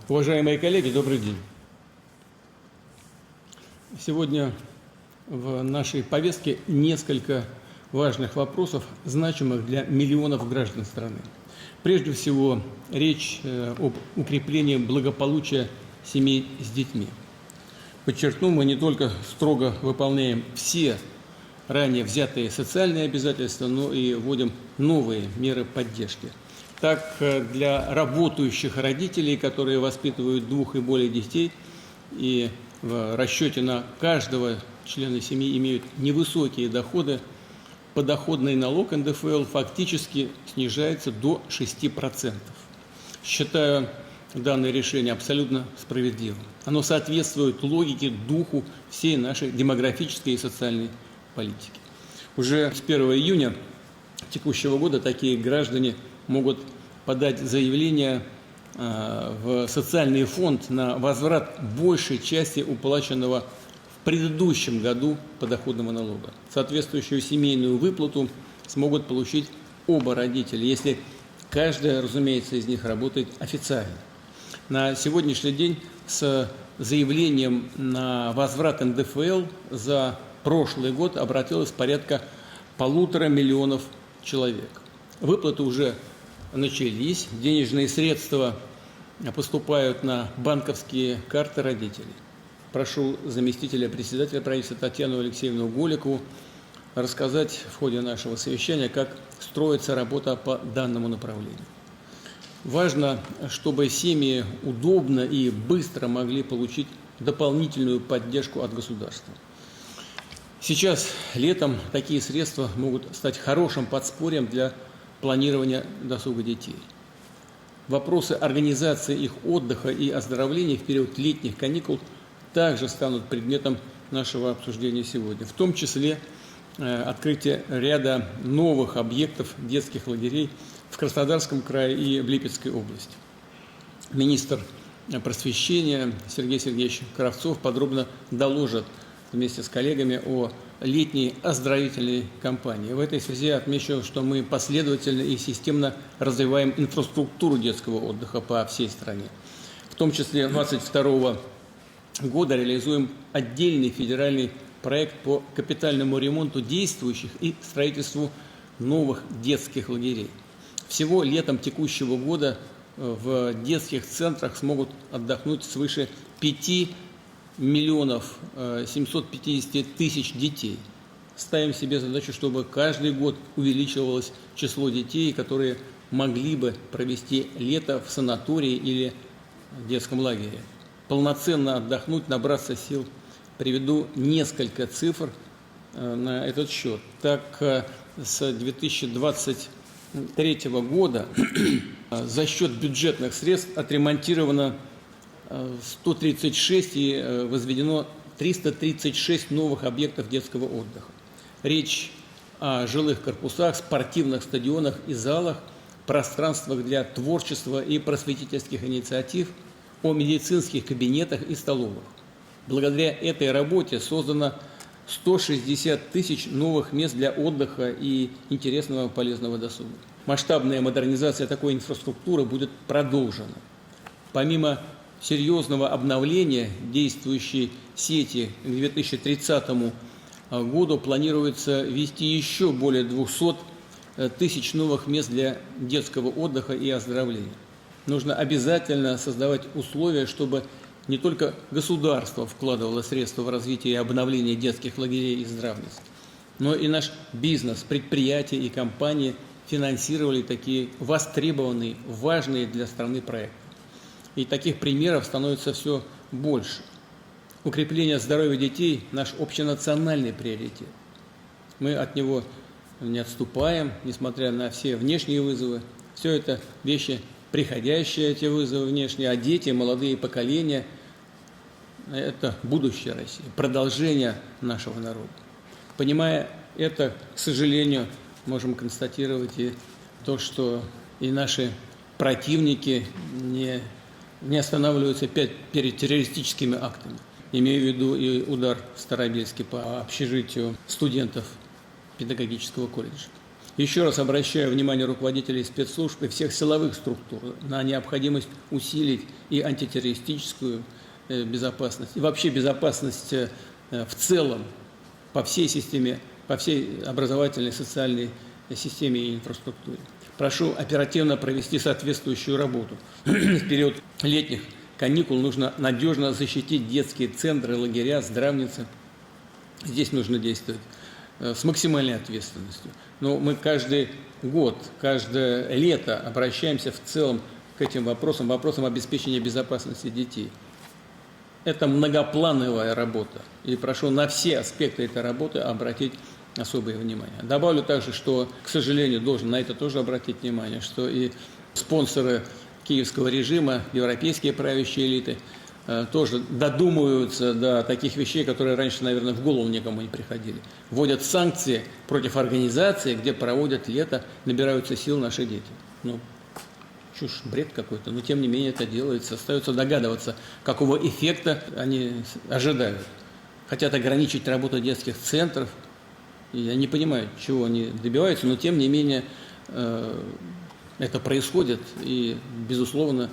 Уважаемые коллеги, добрый день. Сегодня в нашей повестке несколько важных вопросов, значимых для миллионов граждан страны. Прежде всего, речь об укреплении благополучия семей с детьми. Подчеркну, мы не только строго выполняем все ранее взятые социальные обязательства, но и вводим новые меры поддержки. Так, для работающих родителей, которые воспитывают 2 и более детей, и в расчете на каждого члена семьи имеют невысокие доходы, подоходный налог НДФЛ фактически снижается до 6%. Считаю данное решение абсолютно справедливым. Оно соответствует логике, духу всей нашей демографической и социальной политики. Уже с 1 июня текущего года такие граждане могут подать заявление в социальный фонд на возврат большей части уплаченного в предыдущем году подоходного налога. Соответствующую семейную выплату смогут получить оба родителя, если каждый, разумеется, из них работает официально. На сегодняшний день с заявлением на возврат НДФЛ за прошлый год обратилось порядка 1,5 миллиона человек. Выплаты уже начались, денежные средства поступают на банковские карты родителей. Прошу заместителя председателя правительства Татьяну Алексеевну Голикову рассказать в ходе нашего совещания, как строится работа по данному направлению. Важно, чтобы семьи удобно и быстро могли получить дополнительную поддержку от государства. Сейчас, летом, такие средства могут стать хорошим подспорьем для планирования досуга детей. Вопросы организации их отдыха и оздоровления в период летних каникул также станут предметом нашего обсуждения сегодня, в том числе открытие ряда новых объектов детских лагерей в Краснодарском крае и в Липецкой области. Министр просвещения Сергей Сергеевич Кравцов подробно доложит вместе с коллегами о летней оздоровительной кампании. В этой связи отмечу, что мы последовательно и системно развиваем инфраструктуру детского отдыха по всей стране. В том числе 2022 года реализуем отдельный федеральный проект по капитальному ремонту действующих и строительству новых детских лагерей. Всего летом текущего года в детских центрах смогут отдохнуть свыше 5 миллионов 750 тысяч детей. Ставим себе задачу, чтобы каждый год увеличивалось число детей, которые могли бы провести лето в санатории или детском лагере. Полноценно отдохнуть, набраться сил. Приведу несколько цифр на этот счет. Так, с 2023 года за счет бюджетных средств отремонтировано 136 и возведено 336 новых объектов детского отдыха. Речь о жилых корпусах, спортивных стадионах и залах, пространствах для творчества и просветительских инициатив, о медицинских кабинетах и столовых. Благодаря этой работе создано 160 тысяч новых мест для отдыха и интересного полезного досуга. Масштабная модернизация такой инфраструктуры будет продолжена. Помимо серьезного обновления действующей сети к 2030 году планируется ввести еще более 200 тысяч новых мест для детского отдыха и оздоровления. Нужно обязательно создавать условия, чтобы не только государство вкладывало средства в развитие и обновление детских лагерей и здравниц, но и наш бизнес, предприятия и компании финансировали такие востребованные, важные для страны проекты. И таких примеров становится все больше. Укрепление здоровья детей – наш общенациональный приоритет. Мы от него не отступаем, несмотря на все внешние вызовы. Все это вещи, приходящие, эти вызовы внешние, а дети, молодые поколения – это будущее России, продолжение нашего народа. Понимая это, к сожалению, можем констатировать и то, что и наши противники не останавливаются опять перед террористическими актами. Имею в виду и удар в Старобельске по общежитию студентов педагогического колледжа. Еще раз обращаю внимание руководителей спецслужб и всех силовых структур на необходимость усилить и антитеррористическую безопасность, и вообще безопасность в целом по всей системе, по всей образовательной, социальной системе и инфраструктуре. Прошу оперативно провести соответствующую работу. В период летних каникул нужно надежно защитить детские центры, лагеря, здравницы. Здесь нужно действовать с максимальной ответственностью. Но мы каждый год, каждое лето обращаемся в целом к этим вопросам, вопросам обеспечения безопасности детей. Это многоплановая работа, и прошу на все аспекты этой работы обратить особое внимание. Добавлю также, что, к сожалению, должен на это тоже обратить внимание, что и спонсоры киевского режима, европейские правящие элиты, тоже додумываются до таких вещей, которые раньше, наверное, в голову никому не приходили. Вводят санкции против организаций, где проводят лето, набираются сил наши дети. Ну, чушь, бред какой-то, но тем не менее это делается. Остается догадываться, какого эффекта они ожидают. Хотят ограничить работу детских центров. И я не понимаю, чего они добиваются, но тем не менее это происходит. И, безусловно,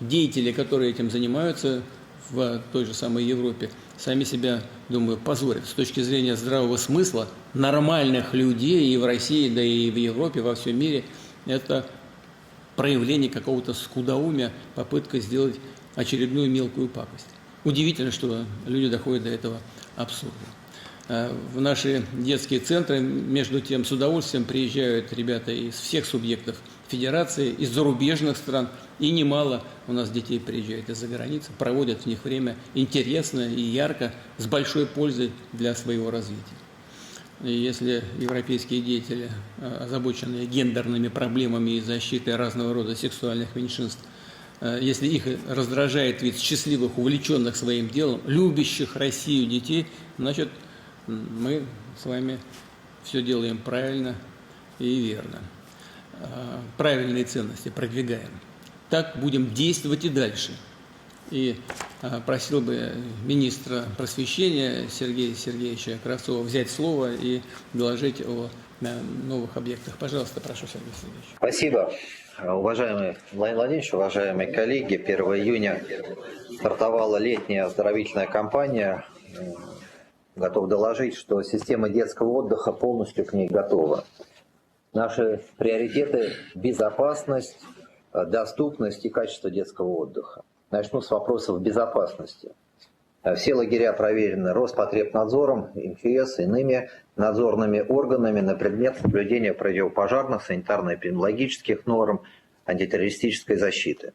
деятели, которые этим занимаются в той же самой Европе, сами себя, думаю, позорят. С точки зрения здравого смысла, нормальных людей и в России, да и в Европе, во всем мире, это проявление какого-то скудоумия, попытка сделать очередную мелкую пакость. Удивительно, что люди доходят до этого абсурда. В наши детские центры, между тем, с удовольствием приезжают ребята из всех субъектов федерации, из зарубежных стран, и немало у нас детей приезжает из-за границы, проводят в них время интересно и ярко, с большой пользой для своего развития. И если европейские деятели, озабоченные гендерными проблемами и защитой разного рода сексуальных меньшинств, если их раздражает вид счастливых, увлеченных своим делом, любящих Россию детей, значит, мы с вами все делаем правильно и верно. Правильные ценности продвигаем. Так будем действовать и дальше. И просил бы министра просвещения Сергея Сергеевича Кравцова взять слово и доложить о новых объектах. Пожалуйста, прошу, Сергей Сергеевич. Спасибо. Уважаемый Владимир Владимирович, уважаемые коллеги, 1 июня стартовала летняя оздоровительная кампания. Готов доложить, что система детского отдыха полностью к ней готова. Наши приоритеты – безопасность, доступность и качество детского отдыха. Начну с вопросов безопасности. Все лагеря проверены Роспотребнадзором, МЧС, иными надзорными органами на предмет соблюдения противопожарных, санитарно-эпидемиологических норм, антитеррористической защиты.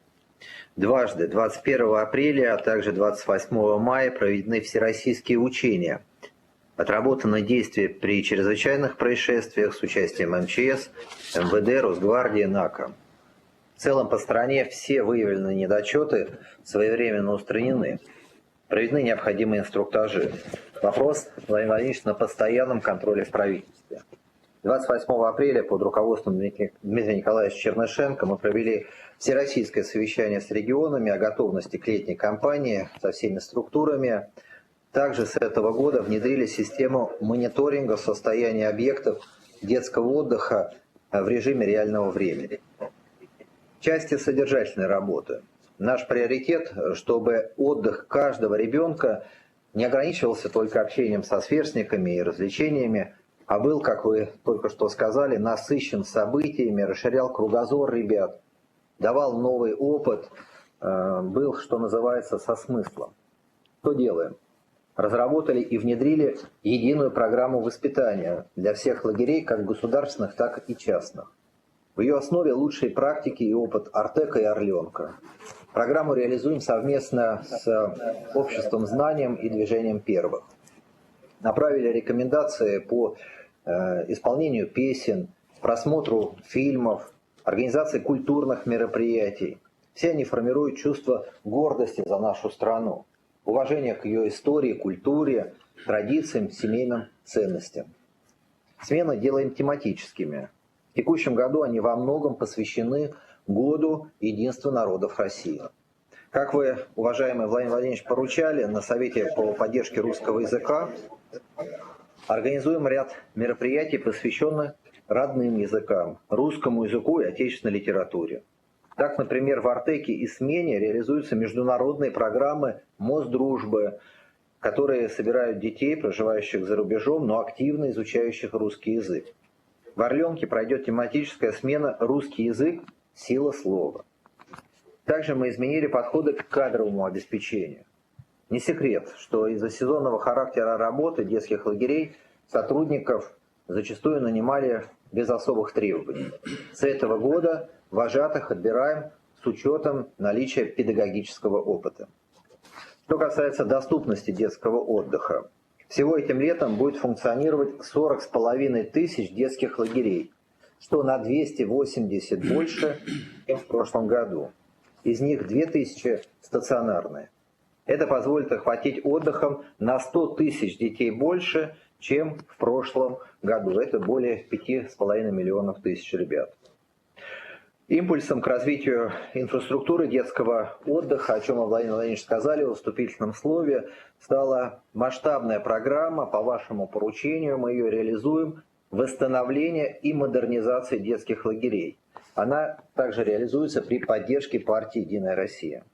Дважды, 21 апреля, а также 28 мая, проведены всероссийские учения. Отработаны действия при чрезвычайных происшествиях с участием МЧС, МВД, Росгвардии, НАКО. В целом по стране все выявленные недочеты своевременно устранены. Проведены необходимые инструктажи. Вопрос, Владимир Владимирович, на постоянном контроле в правительстве. 28 апреля под руководством Дмитрия Николаевича Чернышенко мы провели всероссийское совещание с регионами о готовности к летней кампании со всеми структурами. Также с этого года внедрили систему мониторинга состояния объектов детского отдыха в режиме реального времени. В части содержательной работы. Наш приоритет, чтобы отдых каждого ребенка не ограничивался только общением со сверстниками и развлечениями, а был, как вы только что сказали, насыщен событиями, расширял кругозор ребят, давал новый опыт, был, что называется, со смыслом. Что делаем? Разработали и внедрили единую программу воспитания для всех лагерей, как государственных, так и частных. В ее основе лучшие практики и опыт Артека и Орленка. Программу реализуем совместно с Обществом знанием и Движением первых. Направили рекомендации по исполнению песен, просмотру фильмов, организации культурных мероприятий. Все они формируют чувство гордости за нашу страну, уважение к ее истории, культуре, традициям, семейным ценностям. Смены делаем тематическими. В текущем году они во многом посвящены Году единства народов России. Как вы, уважаемый Владимир Владимирович, поручали на Совете по поддержке русского языка, организуем ряд мероприятий, посвященных родным языкам, русскому языку и отечественной литературе. Так, например, в Артеке и Смене реализуются международные программы Мосдружбы, которые собирают детей, проживающих за рубежом, но активно изучающих русский язык. В Орленке пройдет тематическая смена «Русский язык. Сила слова». Также мы изменили подходы к кадровому обеспечению. Не секрет, что из-за сезонного характера работы детских лагерей сотрудников зачастую нанимали без особых требований. С этого года вожатых отбираем с учетом наличия педагогического опыта. Что касается доступности детского отдыха, всего этим летом будет функционировать 40,5 тысяч детских лагерей, что на 280 больше, чем в прошлом году. Из них 2000 стационарные. Это позволит охватить отдыхом на 100 тысяч детей больше, чем в прошлом году. Это более 5,5 миллионов тысяч ребят. Импульсом к развитию инфраструктуры детского отдыха, о чем Владимир Владимирович сказали в вступительном слове, стала масштабная программа по вашему поручению. Мы ее реализуем. Восстановление и модернизация детских лагерей. Она также реализуется при поддержке партии «Единая Россия».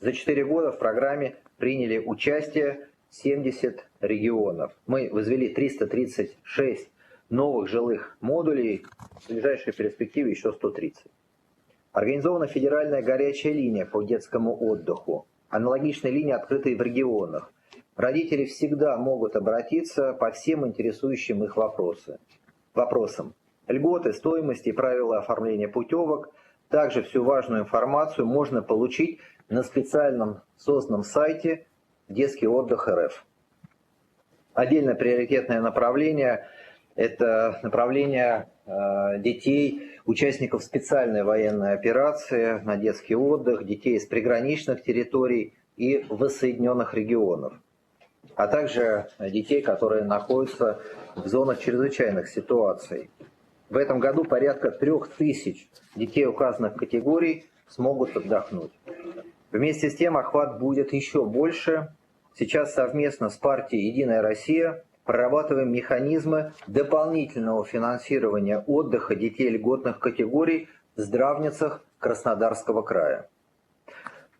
За 4 года в программе приняли участие 70 регионов. Мы возвели 336 новых жилых модулей, в ближайшей перспективе еще 130. Организована федеральная горячая линия по детскому отдыху. Аналогичные линии открыты и в регионах. Родители всегда могут обратиться по всем интересующим их вопросам. Льготы, стоимости и правила оформления путевок. Также всю важную информацию можно получить на специальном созданном сайте «Детский отдых РФ». Отдельно приоритетное направление – это направление детей, участников специальной военной операции на детский отдых, детей из приграничных территорий и воссоединенных регионов, а также детей, которые находятся в зонах чрезвычайных ситуаций. В этом году порядка 3000 детей указанных категорий смогут отдохнуть. Вместе с тем охват будет еще больше. Сейчас совместно с партией «Единая Россия» прорабатываем механизмы дополнительного финансирования отдыха детей льготных категорий в здравницах Краснодарского края.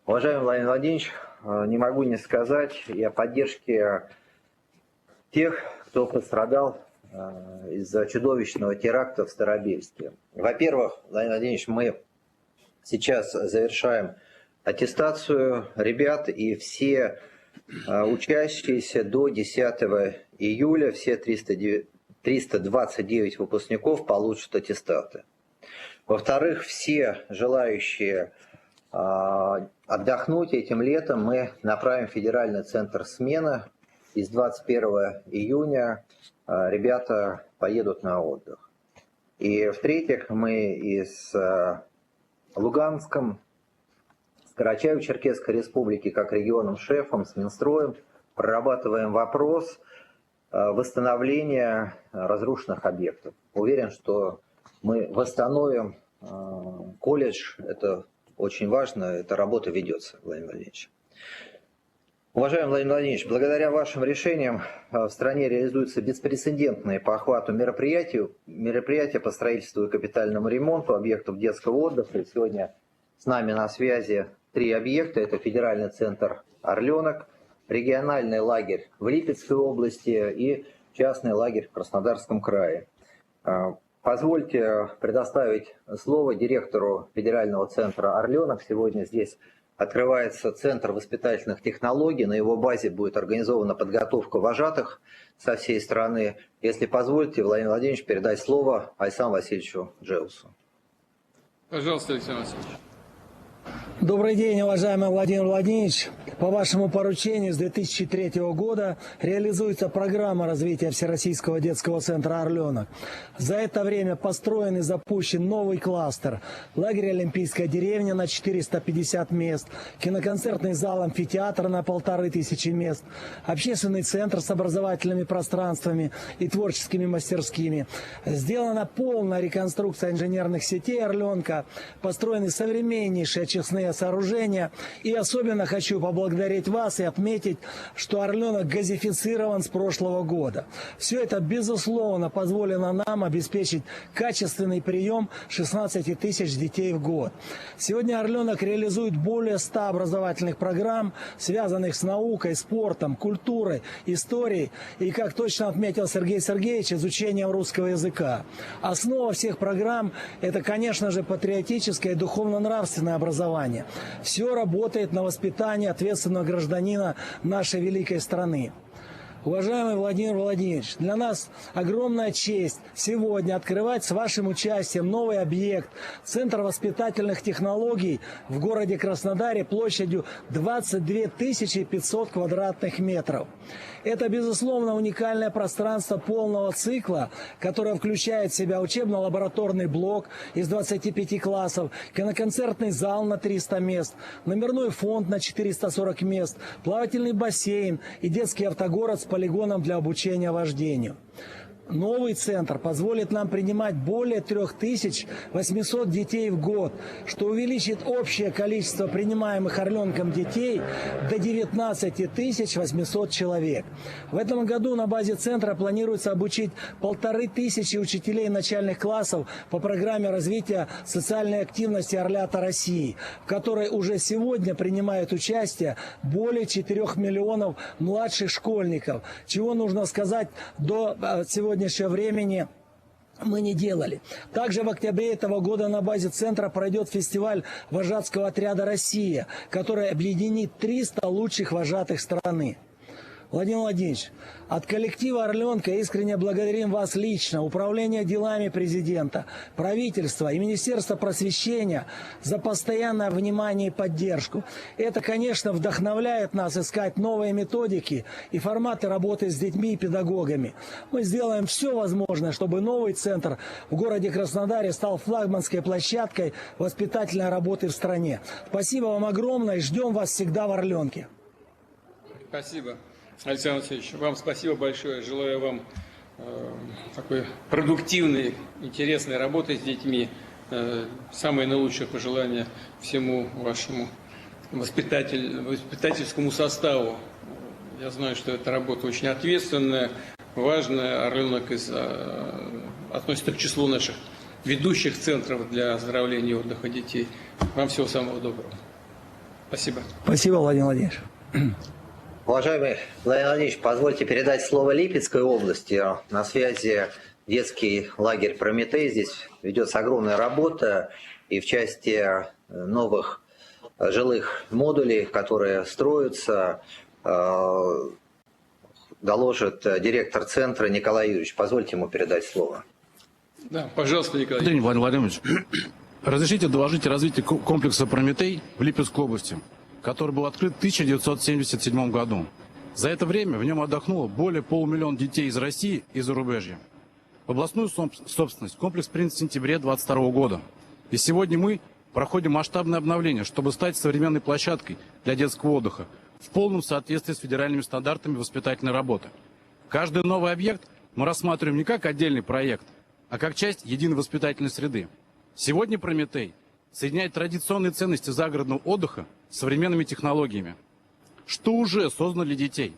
Уважаемый Владимир Владимирович, не могу не сказать и о поддержке тех, кто пострадал из-за чудовищного теракта в Старобельске. Во-первых, Владимир Владимирович, мы сейчас завершаем аттестацию ребят, и все учащиеся до 10 июля, все 329 выпускников получат аттестаты. Во-вторых, все желающие отдохнуть этим летом мы направим в федеральный центр смены. И с 21 июня ребята поедут на отдых. И в-третьих, мы и с Луганском, с Карачаево-Черкесской республики, как регионом-шефом, с Минстроем, прорабатываем вопрос восстановления разрушенных объектов. Уверен, что мы восстановим колледж. Это очень важно, эта работа ведется, Владимир Владимирович. Уважаемый Владимир Владимирович, благодаря вашим решениям в стране реализуются беспрецедентные по охвату мероприятия по строительству и капитальному ремонту объектов детского отдыха. И сегодня с нами на связи 3 объекта. Это федеральный центр «Орленок», региональный лагерь в Липецкой области и частный лагерь в Краснодарском крае. Позвольте предоставить слово директору федерального центра «Орленок». Сегодня здесь открывается Центр воспитательных технологий. На его базе будет организована подготовка вожатых со всей страны. Если позволите, Владимир Владимирович, передать слово Александру Васильевичу Джеусу. Пожалуйста, Александр Васильевич. Добрый день, уважаемый Владимир Владимирович. По вашему поручению с 2003 года реализуется программа развития Всероссийского детского центра «Орленок». За это время построен и запущен новый кластер, лагерь «Олимпийская деревня» на 450 мест, киноконцертный зал «Амфитеатр» на 1500 мест, общественный центр с образовательными пространствами и творческими мастерскими. Сделана полная реконструкция инженерных сетей «Орленка», построены современнейшие очистные спортивное сооружение. И особенно хочу поблагодарить вас и отметить, что Орленок газифицирован с прошлого года. Все это, безусловно, позволило нам обеспечить качественный прием 16 тысяч детей в год. Сегодня Орленок реализует более 100 образовательных программ, связанных с наукой, спортом, культурой, историей и, как точно отметил Сергей Сергеевич, изучением русского языка. Основа всех программ – это, конечно же, патриотическое и духовно-нравственное образование. Все работает на воспитание ответственного гражданина нашей великой страны. Уважаемый Владимир Владимирович, для нас огромная честь сегодня открывать с вашим участием новый объект – Центр воспитательных технологий в городе Краснодаре площадью 22 500 квадратных метров. Это, безусловно, уникальное пространство полного цикла, которое включает в себя учебно-лабораторный блок из 25 классов, киноконцертный зал на 300 мест, номерной фонд на 440 мест, плавательный бассейн и детский автогород с полигоном для обучения вождению. Новый центр позволит нам принимать более 3800 детей в год, что увеличит общее количество принимаемых Орленком детей до 19 800 человек. В этом году на базе центра планируется обучить 1500 учителей начальных классов по программе развития социальной активности «Орлята России», в которой уже сегодня принимают участие более 4 миллионов младших школьников, чего, нужно сказать, до сегодняшнего времени мы не делали. Также в октябре этого года на базе центра пройдет фестиваль вожатского отряда «Россия», который объединит 300 лучших вожатых страны. Владимир Владимирович, от коллектива «Орленка» искренне благодарим вас лично, Управление делами президента, правительство и Министерство просвещения за постоянное внимание и поддержку. Это, конечно, вдохновляет нас искать новые методики и форматы работы с детьми и педагогами. Мы сделаем все возможное, чтобы новый центр в городе Краснодаре стал флагманской площадкой воспитательной работы в стране. Спасибо вам огромное и ждем вас всегда в «Орленке». Спасибо. Александр Алексеевич, вам спасибо большое. Желаю вам такой продуктивной, интересной работы с детьми. Самые наилучшие пожелания всему вашему воспитательскому составу. Я знаю, что эта работа очень ответственная, важная. Орленок относится к числу наших ведущих центров для оздоровления и отдыха детей. Вам всего самого доброго. Спасибо. Спасибо, Владимир Владимирович. Уважаемый Владимир Владимирович, позвольте передать слово Липецкой области. На связи детский лагерь «Прометей». Здесь ведется огромная работа и в части новых жилых модулей, которые строятся, доложит директор центра Николай Юрьевич. Позвольте ему передать слово. Да, пожалуйста, Николай. Добрый день, Владимир Владимирович. Разрешите доложить о развитии комплекса «Прометей» в Липецкой области, который был открыт в 1977 году. За это время в нем отдохнуло более полумиллиона детей из России и зарубежья. В областную собственность комплекс принят в сентябре 2022 года. И сегодня мы проходим масштабное обновление, чтобы стать современной площадкой для детского отдыха в полном соответствии с федеральными стандартами воспитательной работы. Каждый новый объект мы рассматриваем не как отдельный проект, а как часть единой воспитательной среды. Сегодня «Прометей» соединяет традиционные ценности загородного отдыха с современными технологиями. Что уже создано для детей?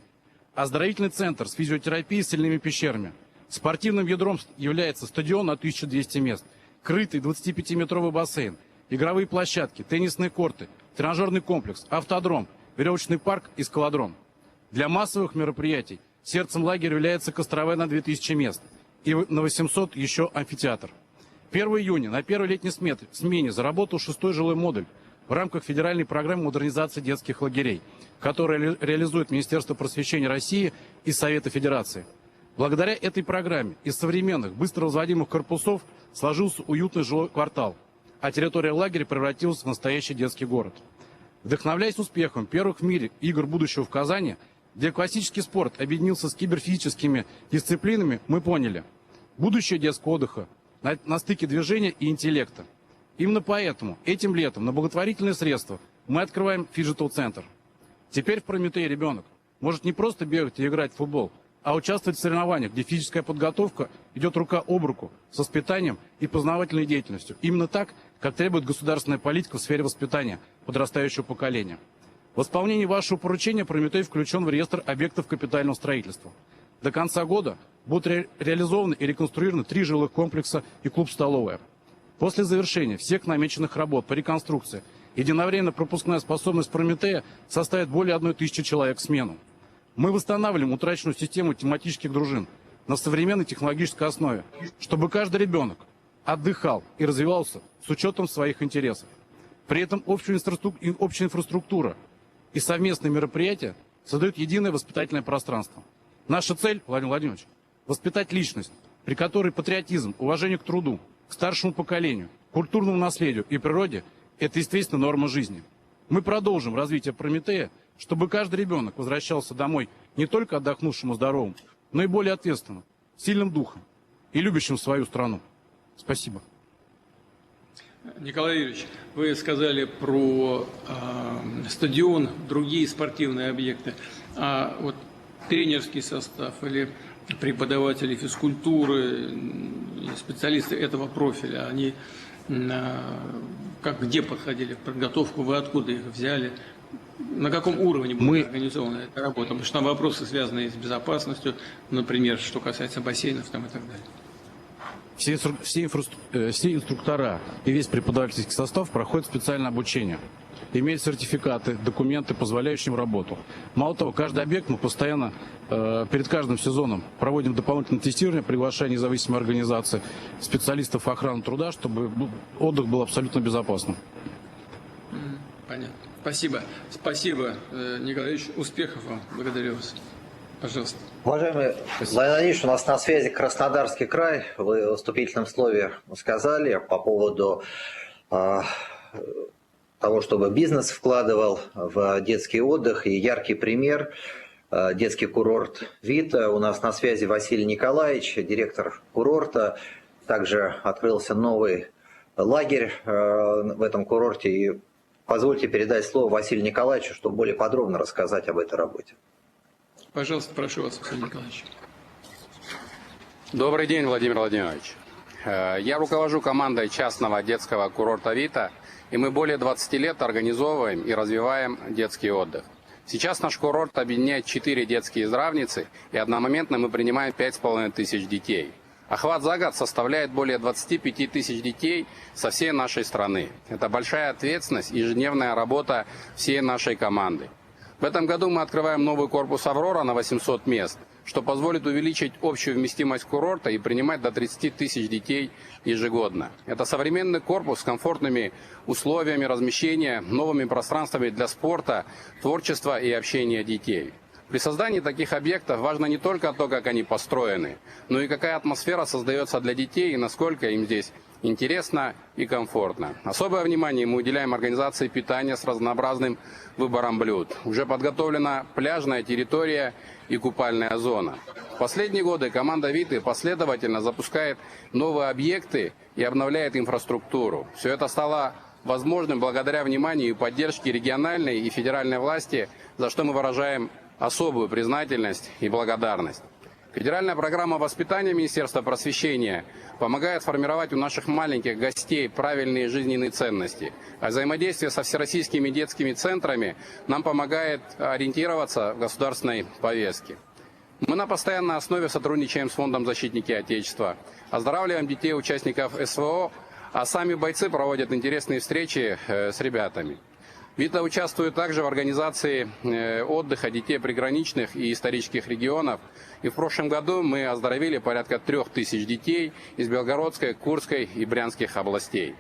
Оздоровительный центр с физиотерапией и соляными пещерами. Спортивным ядром является стадион на 1200 мест, крытый 25-метровый бассейн, игровые площадки, теннисные корты, тренажерный комплекс, автодром, веревочный парк и скалодром. Для массовых мероприятий сердцем лагеря является Костровая на 2000 мест и на 800 еще амфитеатр. 1 июня на первой летней смене заработал 6-й жилой модуль в рамках федеральной программы модернизации детских лагерей, которую реализует Министерство просвещения России и Совета Федерации. Благодаря этой программе из современных, быстро возводимых корпусов сложился уютный жилой квартал, а территория лагеря превратилась в настоящий детский город. Вдохновляясь успехом первых в мире игр будущего в Казани, где классический спорт объединился с киберфизическими дисциплинами, мы поняли – будущее детского отдыха на стыке движения и интеллекта. Именно поэтому этим летом на благотворительные средства мы открываем фиджитал-центр. Теперь в «Прометее» ребенок может не просто бегать и играть в футбол, а участвовать в соревнованиях, где физическая подготовка идет рука об руку с воспитанием и познавательной деятельностью. Именно так, как как требует государственная политика в сфере воспитания подрастающего поколения. В исполнении вашего поручения Прометей включен в реестр объектов капитального строительства. До конца года будут реализованы и реконструированы 3 жилых комплекса и клуб-столовая. После завершения всех намеченных работ по реконструкции единовременно пропускная способность Прометея составит более 1000 человек в смену. Мы восстанавливаем утраченную систему тематических дружин на современной технологической основе, чтобы каждый ребенок отдыхал и развивался с учетом своих интересов. При этом общая инфраструктура и совместные мероприятия создают единое воспитательное пространство. Наша цель, Владимир Владимирович, воспитать личность, при которой патриотизм, уважение к труду, к старшему поколению, культурному наследию и природе – это естественно норма жизни. Мы продолжим развитие Прометея, чтобы каждый ребенок возвращался домой не только отдохнувшим и здоровым, но и более ответственным, сильным духом и любящим свою страну. Спасибо. Николай Юрьевич, вы сказали про стадион, другие спортивные объекты. А вот тренерский состав или преподаватели физкультуры, специалисты этого профиля, они где подходили в подготовку, вы откуда их взяли? На каком уровне будет организована эта работа? Потому что там вопросы, связанные с безопасностью, например, что касается бассейнов там, и так далее. Все инструктора и весь преподавательский состав проходят специальное обучение. Имеют сертификаты, документы, позволяющие им работу. Мало того, каждый объект мы постоянно перед каждым сезоном проводим дополнительное тестирование, приглашая независимые организации, специалистов охраны труда, чтобы отдых был абсолютно безопасным. Понятно. Спасибо. Спасибо, Николай Ильич. Успехов вам. Благодарю вас. Пожалуйста. Уважаемый Владимир Владимирович, у нас на связи Краснодарский край. Вы в вступительном слове сказали по поводу того, чтобы бизнес вкладывал в детский отдых. И яркий пример – детский курорт «Вита». У нас на связи Василий Николаевич, директор курорта. Также открылся новый лагерь в этом курорте. И позвольте передать слово Василию Николаевичу, чтобы более подробно рассказать об этой работе. Пожалуйста, прошу вас, Василий Николаевич. Добрый день, Владимир Владимирович. Я руковожу командой частного детского курорта «Вита», и мы более 20 лет организовываем и развиваем детский отдых. Сейчас наш курорт объединяет 4 детские здравницы, и одномоментно мы принимаем 5500 детей. Охват за год составляет более 25 тысяч детей со всей нашей страны. Это большая ответственность и ежедневная работа всей нашей команды. В этом году мы открываем новый корпус «Аврора» на 800 мест, что позволит увеличить общую вместимость курорта и принимать до 30 тысяч детей ежегодно. Это современный корпус с комфортными условиями размещения, новыми пространствами для спорта, творчества и общения детей. При создании таких объектов важно не только то, как они построены, но и какая атмосфера создается для детей и насколько им здесь интересно и комфортно. Особое внимание мы уделяем организации питания с разнообразным выбором блюд. Уже подготовлена пляжная территория и купальная зона. В последние годы команда «Виты» последовательно запускает новые объекты и обновляет инфраструктуру. Все это стало возможным благодаря вниманию и поддержке региональной и федеральной власти, за что мы выражаем особую признательность и благодарность. Федеральная программа воспитания Министерства просвещения помогает формировать у наших маленьких гостей правильные жизненные ценности, а взаимодействие со всероссийскими детскими центрами нам помогает ориентироваться в государственной повестке. Мы на постоянной основе сотрудничаем с Фондом «Защитники Отечества», оздоравливаем детей участников СВО, а сами бойцы проводят интересные встречи с ребятами. ВИТА участвует также в организации отдыха детей приграничных и исторических регионов. И в прошлом году мы оздоровили порядка 3000 детей из Белгородской, Курской и Брянских областей.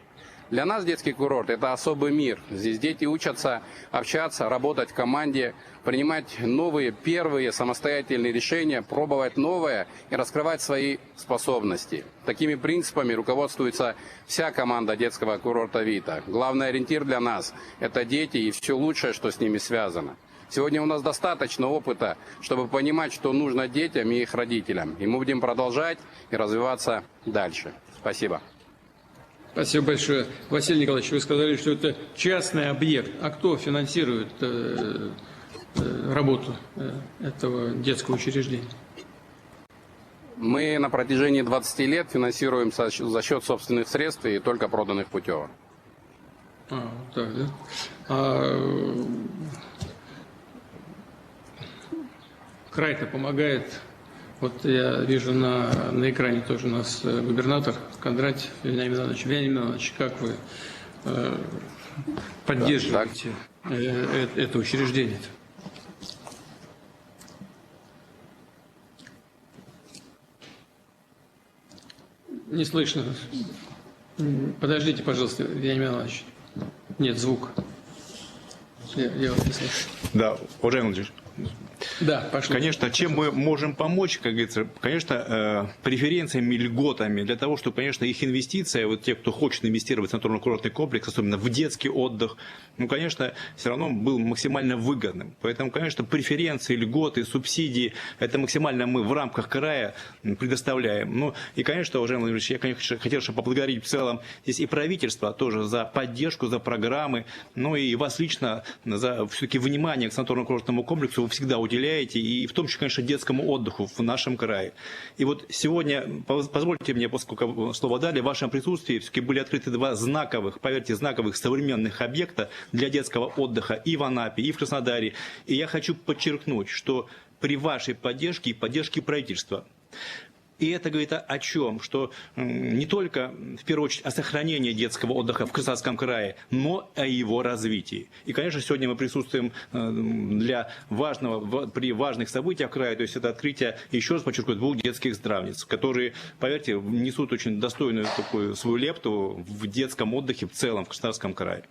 Для нас детский курорт – это особый мир. Здесь дети учатся общаться, работать в команде, принимать новые, первые самостоятельные решения, пробовать новое и раскрывать свои способности. Такими принципами руководствуется вся команда детского курорта «Вита». Главный ориентир для нас – это дети и все лучшее, что с ними связано. Сегодня у нас достаточно опыта, чтобы понимать, что нужно детям и их родителям. И мы будем продолжать и развиваться дальше. Спасибо. Спасибо большое. Василий Николаевич, вы сказали, что это частный объект. А кто финансирует работу этого детского учреждения? Мы на протяжении 20 лет финансируем за счет собственных средств и только проданных путевок. Так, да? Край-то помогает. Вот я вижу на экране тоже у нас губернатор Кондратьев Вениамин Иванович. Вениамин Иванович, как вы поддерживаете это учреждение-то? Не слышно. Подождите, пожалуйста, Вениамин Иванович. Нет звука. Я вас не слышу. Да, уважаемый Владимир, Да, пошли. конечно, чем мы можем помочь, как говорится, конечно, преференциями, льготами, для того, чтобы, конечно, их инвестиция, вот те, кто хочет инвестировать в санаторно-курортный комплекс, особенно в детский отдых, ну, конечно, все равно был максимально выгодным. Поэтому, конечно, преференции, льготы, субсидии, это максимально мы в рамках края предоставляем. Ну, и, конечно, уважаемый Владимир, я, конечно, хотел бы поблагодарить в целом здесь и правительство тоже за поддержку, за программы, ну и вас лично за все-таки внимание к санаторно-курортному комплексу вы всегда уделяете, и в том числе, конечно, детскому отдыху в нашем крае. И вот сегодня, позвольте мне, поскольку слово дали, в вашем присутствии все-таки были открыты два знаковых, поверьте, знаковых современных объекта для детского отдыха и в Анапе, и в Краснодаре. И я хочу подчеркнуть, что при вашей поддержке и поддержке правительства, и это говорит о чем? Что не только, в первую очередь, о сохранении детского отдыха в Краснодарском крае, но о его развитии. И, конечно, сегодня мы присутствуем для важного, при важных событиях края, то есть это открытие, еще раз подчеркиваю, 2 детских здравниц, которые, поверьте, несут очень достойную такую свою лепту в детском отдыхе в целом в Краснодарском крае.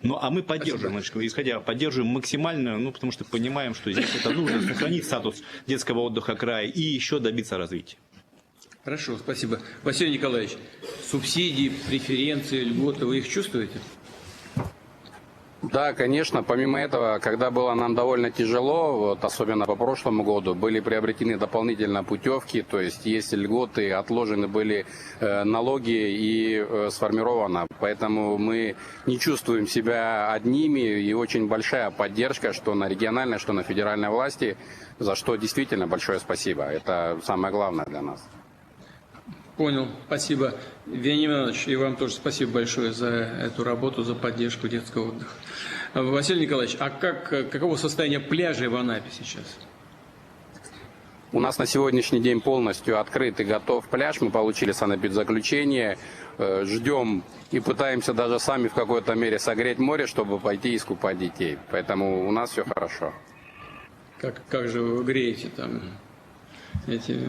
Ну, а мы поддерживаем, поддерживаем максимально, ну, потому что понимаем, что здесь это нужно сохранить статус детского отдыха края и еще добиться развития. Хорошо, спасибо. Василий Николаевич, субсидии, преференции, льготы, вы их чувствуете? Да, конечно. Помимо этого, когда было нам довольно тяжело, вот, особенно по прошлому году, были приобретены дополнительно путевки, то есть есть льготы, отложены были налоги и сформировано. Поэтому мы не чувствуем себя одними, и очень большая поддержка, что на региональной, что на федеральной власти, за что действительно большое спасибо. Это самое главное для нас. Понял, спасибо. Вениамин Иванович, и вам тоже спасибо большое за эту работу, за поддержку детского отдыха. Василий Николаевич, а каково состояние пляжей в Анапе сейчас? У нас на сегодняшний день полностью открыт и готов пляж. Мы получили санэпидзаключение. Ждем и пытаемся даже сами в какой-то мере согреть море, чтобы пойти искупать детей. Поэтому у нас все хорошо. Как же вы греете там эти...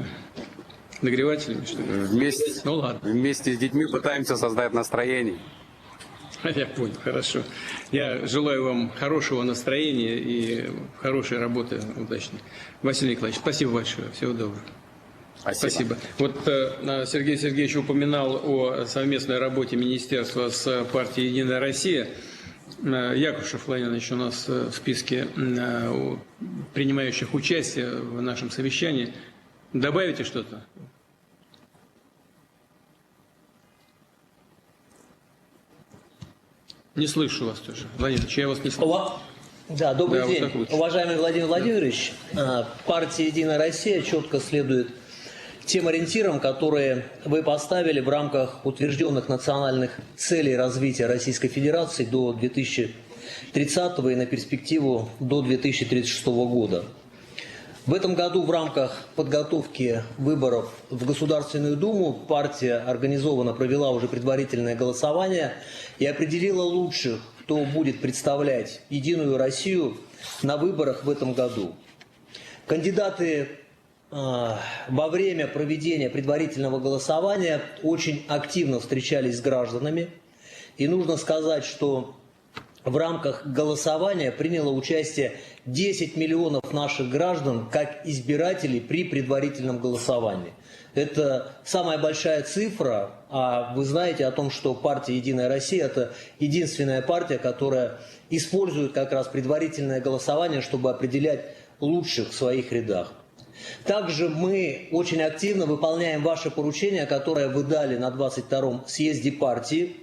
Нагревателями, что ли? Ну ладно. Вместе с детьми пытаемся создать настроение. Я понял, хорошо. Я желаю вам хорошего настроения и хорошей работы удачной. Василий Николаевич, спасибо большое. Всего доброго. Спасибо. Вот Сергей Сергеевич упоминал о совместной работе министерства с партией «Единая Россия». Якушев Владимир Иванович у нас в списке принимающих участие в нашем совещании. Добавите что-то? Не слышу вас тоже. Владимир, я вас не слышу. Да, добрый день. Вот уважаемый Владимир Владимирович, партия «Единая Россия» четко следует тем ориентирам, которые вы поставили в рамках утвержденных национальных целей развития Российской Федерации до 2030 и на перспективу до 2036 года. В этом году в рамках подготовки выборов в Государственную Думу партия организованно провела уже предварительное голосование и определила лучших, кто будет представлять Единую Россию на выборах в этом году. Кандидаты во время проведения предварительного голосования очень активно встречались с гражданами. И нужно сказать, что в рамках голосования приняло участие 10 миллионов наших граждан как избирателей при предварительном голосовании. Это самая большая цифра, а вы знаете о том, что партия «Единая Россия» – это единственная партия, которая использует как раз предварительное голосование, чтобы определять лучших в своих рядах. Также мы очень активно выполняем ваше поручение, которое вы дали на 22-м съезде партии.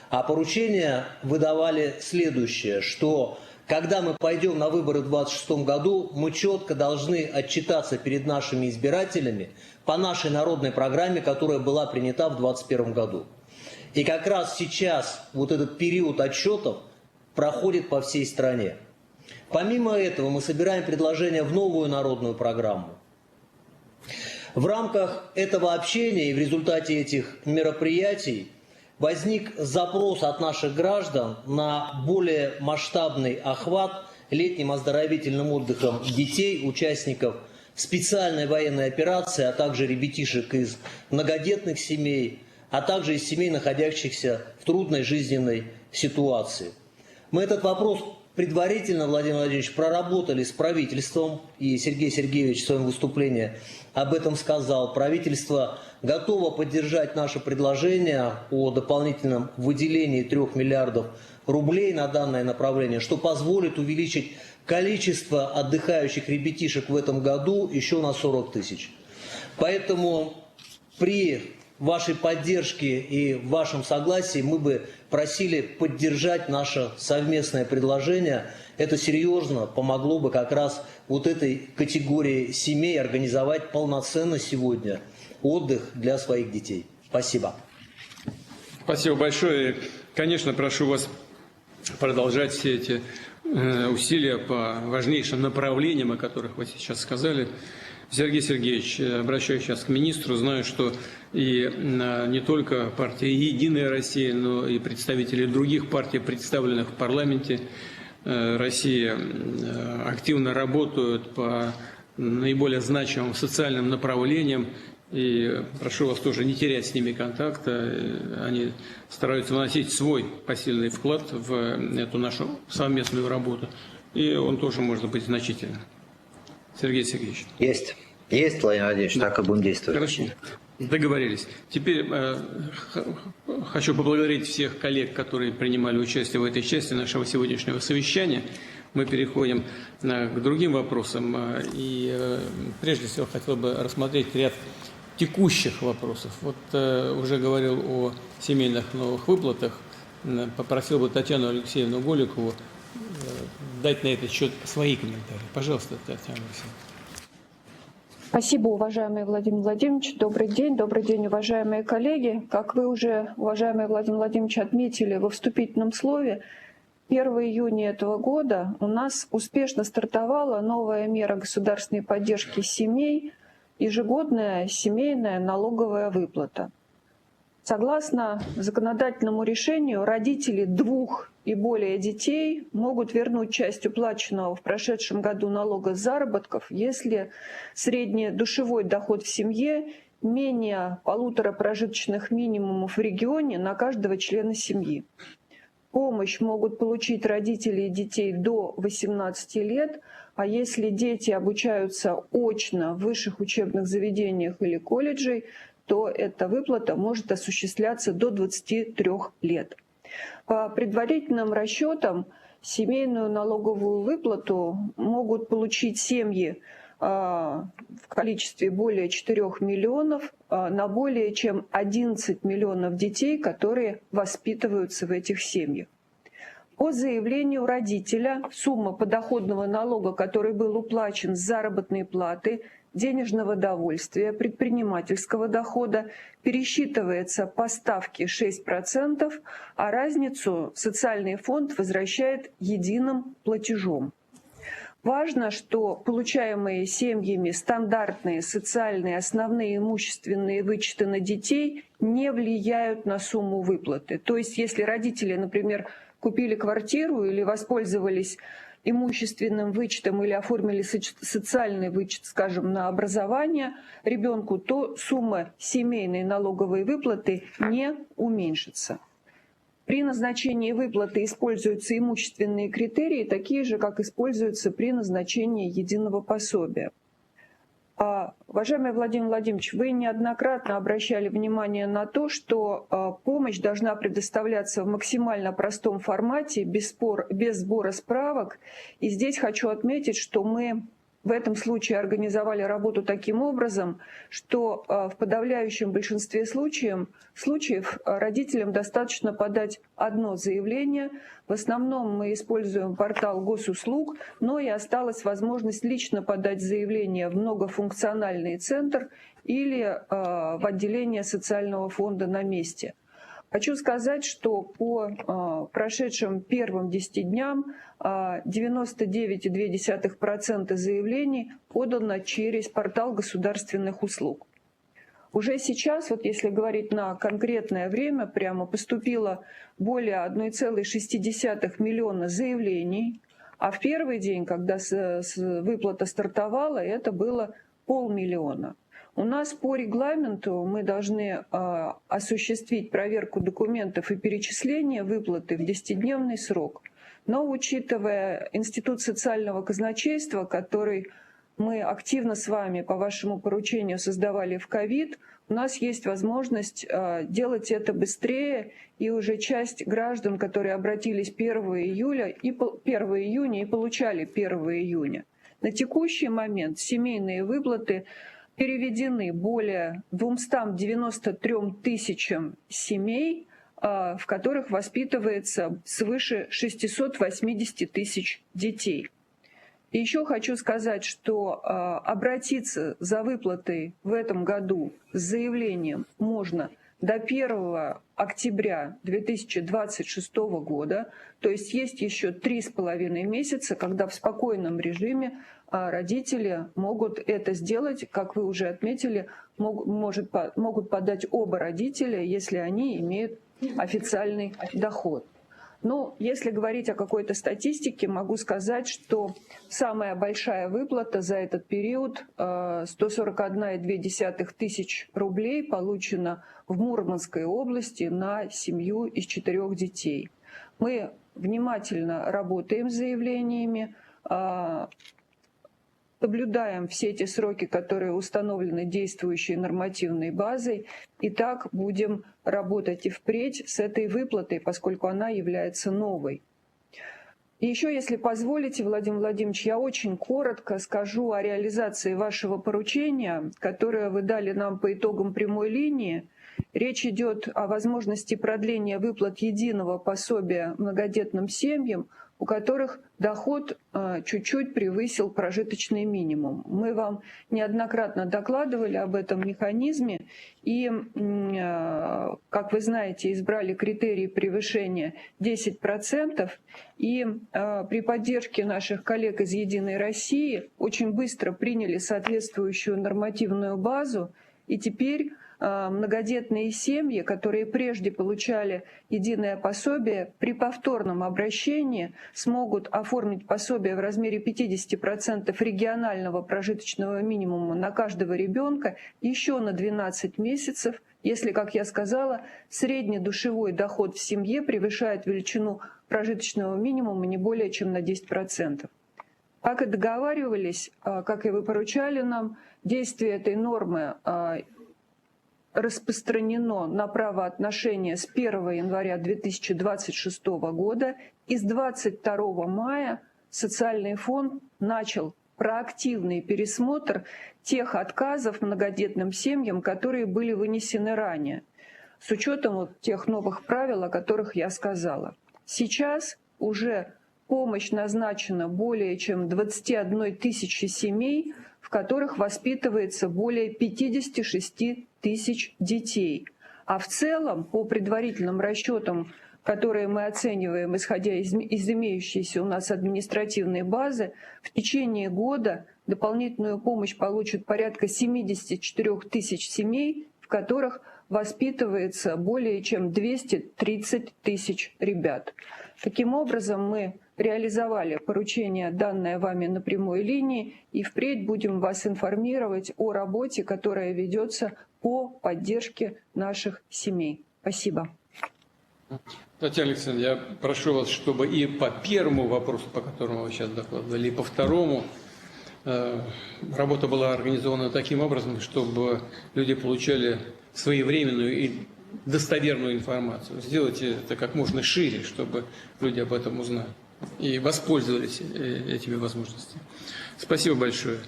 А поручения выдавали следующее, что когда мы пойдем на выборы в 2026 году, мы четко должны отчитаться перед нашими избирателями по нашей народной программе, которая была принята в 2021 году. И как раз сейчас вот этот период отчетов проходит по всей стране. Помимо этого мы собираем предложения в новую народную программу. В рамках этого общения и в результате этих мероприятий возник запрос от наших граждан на более масштабный охват летним оздоровительным отдыхом детей, участников специальной военной операции, а также ребятишек из многодетных семей, а также из семей, находящихся в трудной жизненной ситуации. Мы этот вопрос предварительно, Владимир Владимирович, проработали с правительством, и Сергей Сергеевич в своем выступлении об этом сказал. Правительство готово поддержать наше предложение о дополнительном выделении 3 миллиардов рублей на данное направление, что позволит увеличить количество отдыхающих ребятишек в этом году еще на 40 тысяч. Поэтому при вашей поддержке и вашем согласии мы бы просили поддержать наше совместное предложение. Это серьезно помогло бы как раз вот этой категории семей организовать полноценно сегодня отдых для своих детей. Спасибо. Спасибо большое. Конечно, прошу вас продолжать все эти усилия по важнейшим направлениям, о которых вы сейчас сказали. Сергей Сергеевич, обращаюсь сейчас к министру, знаю, что и не только партия «Единая Россия», но и представители других партий, представленных в парламенте России, активно работают по наиболее значимым социальным направлениям. И прошу вас тоже не терять с ними контакта. Они стараются вносить свой посильный вклад в эту нашу совместную работу. И он тоже может быть значительным. Сергей Сергеевич. Есть, Владимир Владимирович, да. Так и будем действовать. Хорошо, договорились. Теперь хочу поблагодарить всех коллег, которые принимали участие в этой части нашего сегодняшнего совещания. Мы переходим к другим вопросам. И прежде всего хотел бы рассмотреть ряд текущих вопросов. Вот уже говорил о семейных новых выплатах. Попросил бы Татьяну Алексеевну Голикову дать на этот счет свои комментарии. Пожалуйста, Татьяна Алексеевна. Спасибо, уважаемый Владимир Владимирович. Добрый день, уважаемые коллеги. Как вы уже, уважаемый Владимир Владимирович, отметили во вступительном слове, 1 июня этого года у нас успешно стартовала новая мера государственной поддержки семей – ежегодная семейная налоговая выплата. Согласно законодательному решению, родители 2 и более детей могут вернуть часть уплаченного в прошедшем году налога с заработков, если средний душевой доход в семье менее 1,5 прожиточных минимумов в регионе на каждого члена семьи. Помощь могут получить родители детей до 18 лет, а если дети обучаются очно в высших учебных заведениях или колледжей, то эта выплата может осуществляться до 23 лет. По предварительным расчетам, семейную налоговую выплату могут получить семьи в количестве более 4 миллионов на более чем 11 миллионов детей, которые воспитываются в этих семьях. По заявлению родителя сумма подоходного налога, который был уплачен с заработной платы, денежного довольствия, предпринимательского дохода, пересчитывается по ставке 6%, а разницу социальный фонд возвращает единым платежом. Важно, что получаемые семьями стандартные социальные основные имущественные вычеты на детей не влияют на сумму выплаты. То есть если родители, например, купили квартиру или воспользовались имущественным вычетом или оформили социальный вычет, скажем, на образование ребенку, то сумма семейной налоговой выплаты не уменьшится. При назначении выплаты используются имущественные критерии, такие же, как используются при назначении единого пособия. Уважаемый Владимир Владимирович, вы неоднократно обращали внимание на то, что помощь должна предоставляться в максимально простом формате, без сбора справок. И здесь хочу отметить, что мы в этом случае организовали работу таким образом, что в подавляющем большинстве случаев родителям достаточно подать одно заявление. В основном мы используем портал госуслуг, но и осталась возможность лично подать заявление в многофункциональный центр или в отделение социального фонда на месте. Хочу сказать, что по прошедшим первым 10 дням 99,2% заявлений подано через портал государственных услуг. Уже сейчас, вот если говорить на конкретное время, прямо поступило более 1,6 миллиона заявлений, а в первый день, когда выплата стартовала, это было 500 000. У нас по регламенту мы должны осуществить проверку документов и перечисление выплаты в 10-дневный срок. Но учитывая Институт социального казначейства, который мы активно с вами по вашему поручению создавали в ковид, у нас есть возможность делать это быстрее, и уже часть граждан, которые обратились 1 июня и получали 1 июня. На текущий момент семейные выплаты переведены более 293 тысячам семей, в которых воспитывается свыше 680 тысяч детей. И еще хочу сказать, что обратиться за выплатой в этом году с заявлением можно до 1 октября 2026 года, то есть еще 3,5 месяца, когда в спокойном режиме родители могут это сделать, как вы уже отметили, могут подать оба родителя, если они имеют официальный доход. Но если говорить о какой-то статистике, могу сказать, что самая большая выплата за этот период 141,2 тысяч рублей получена в Мурманской области на семью из 4 детей. Мы внимательно работаем с заявлениями, соблюдаем все эти сроки, которые установлены действующей нормативной базой, и так будем работать и впредь с этой выплатой, поскольку она является новой. И еще, если позволите, Владимир Владимирович, я очень коротко скажу о реализации вашего поручения, которое вы дали нам по итогам прямой линии. Речь идет о возможности продления выплат единого пособия многодетным семьям, у которых доход чуть-чуть превысил прожиточный минимум. Мы вам неоднократно докладывали об этом механизме и, как вы знаете, избрали критерий превышения 10%. И при поддержке наших коллег из «Единой России» очень быстро приняли соответствующую нормативную базу, и теперь многодетные семьи, которые прежде получали единое пособие, при повторном обращении смогут оформить пособие в размере 50% регионального прожиточного минимума на каждого ребенка еще на 12 месяцев, если, как я сказала, среднедушевой доход в семье превышает величину прожиточного минимума не более чем на 10%. Как и договаривались, как и вы поручали нам, действие этой нормы распространено на правоотношения с 1 января 2026 года, и с 22 мая Социальный фонд начал проактивный пересмотр тех отказов многодетным семьям, которые были вынесены ранее, с учетом тех новых правил, о которых я сказала. Сейчас уже помощь назначена более чем 21 тысячи семей, в которых воспитывается более 56 тысяч детей. А в целом, по предварительным расчетам, которые мы оцениваем, исходя из имеющейся у нас административной базы, в течение года дополнительную помощь получат порядка 74 тысяч семей, в которых воспитывается более чем 230 тысяч ребят. Таким образом, мы реализовали поручение, данное вами на прямой линии, и впредь будем вас информировать о работе, которая ведется по поддержке наших семей. Спасибо. Татьяна Александровна, я прошу вас, чтобы и по первому вопросу, по которому вы сейчас докладывали, и по второму работа была организована таким образом, чтобы люди получали своевременную и достоверную информацию. Сделайте это как можно шире, чтобы люди об этом узнали и воспользовались этими возможностями. Спасибо большое.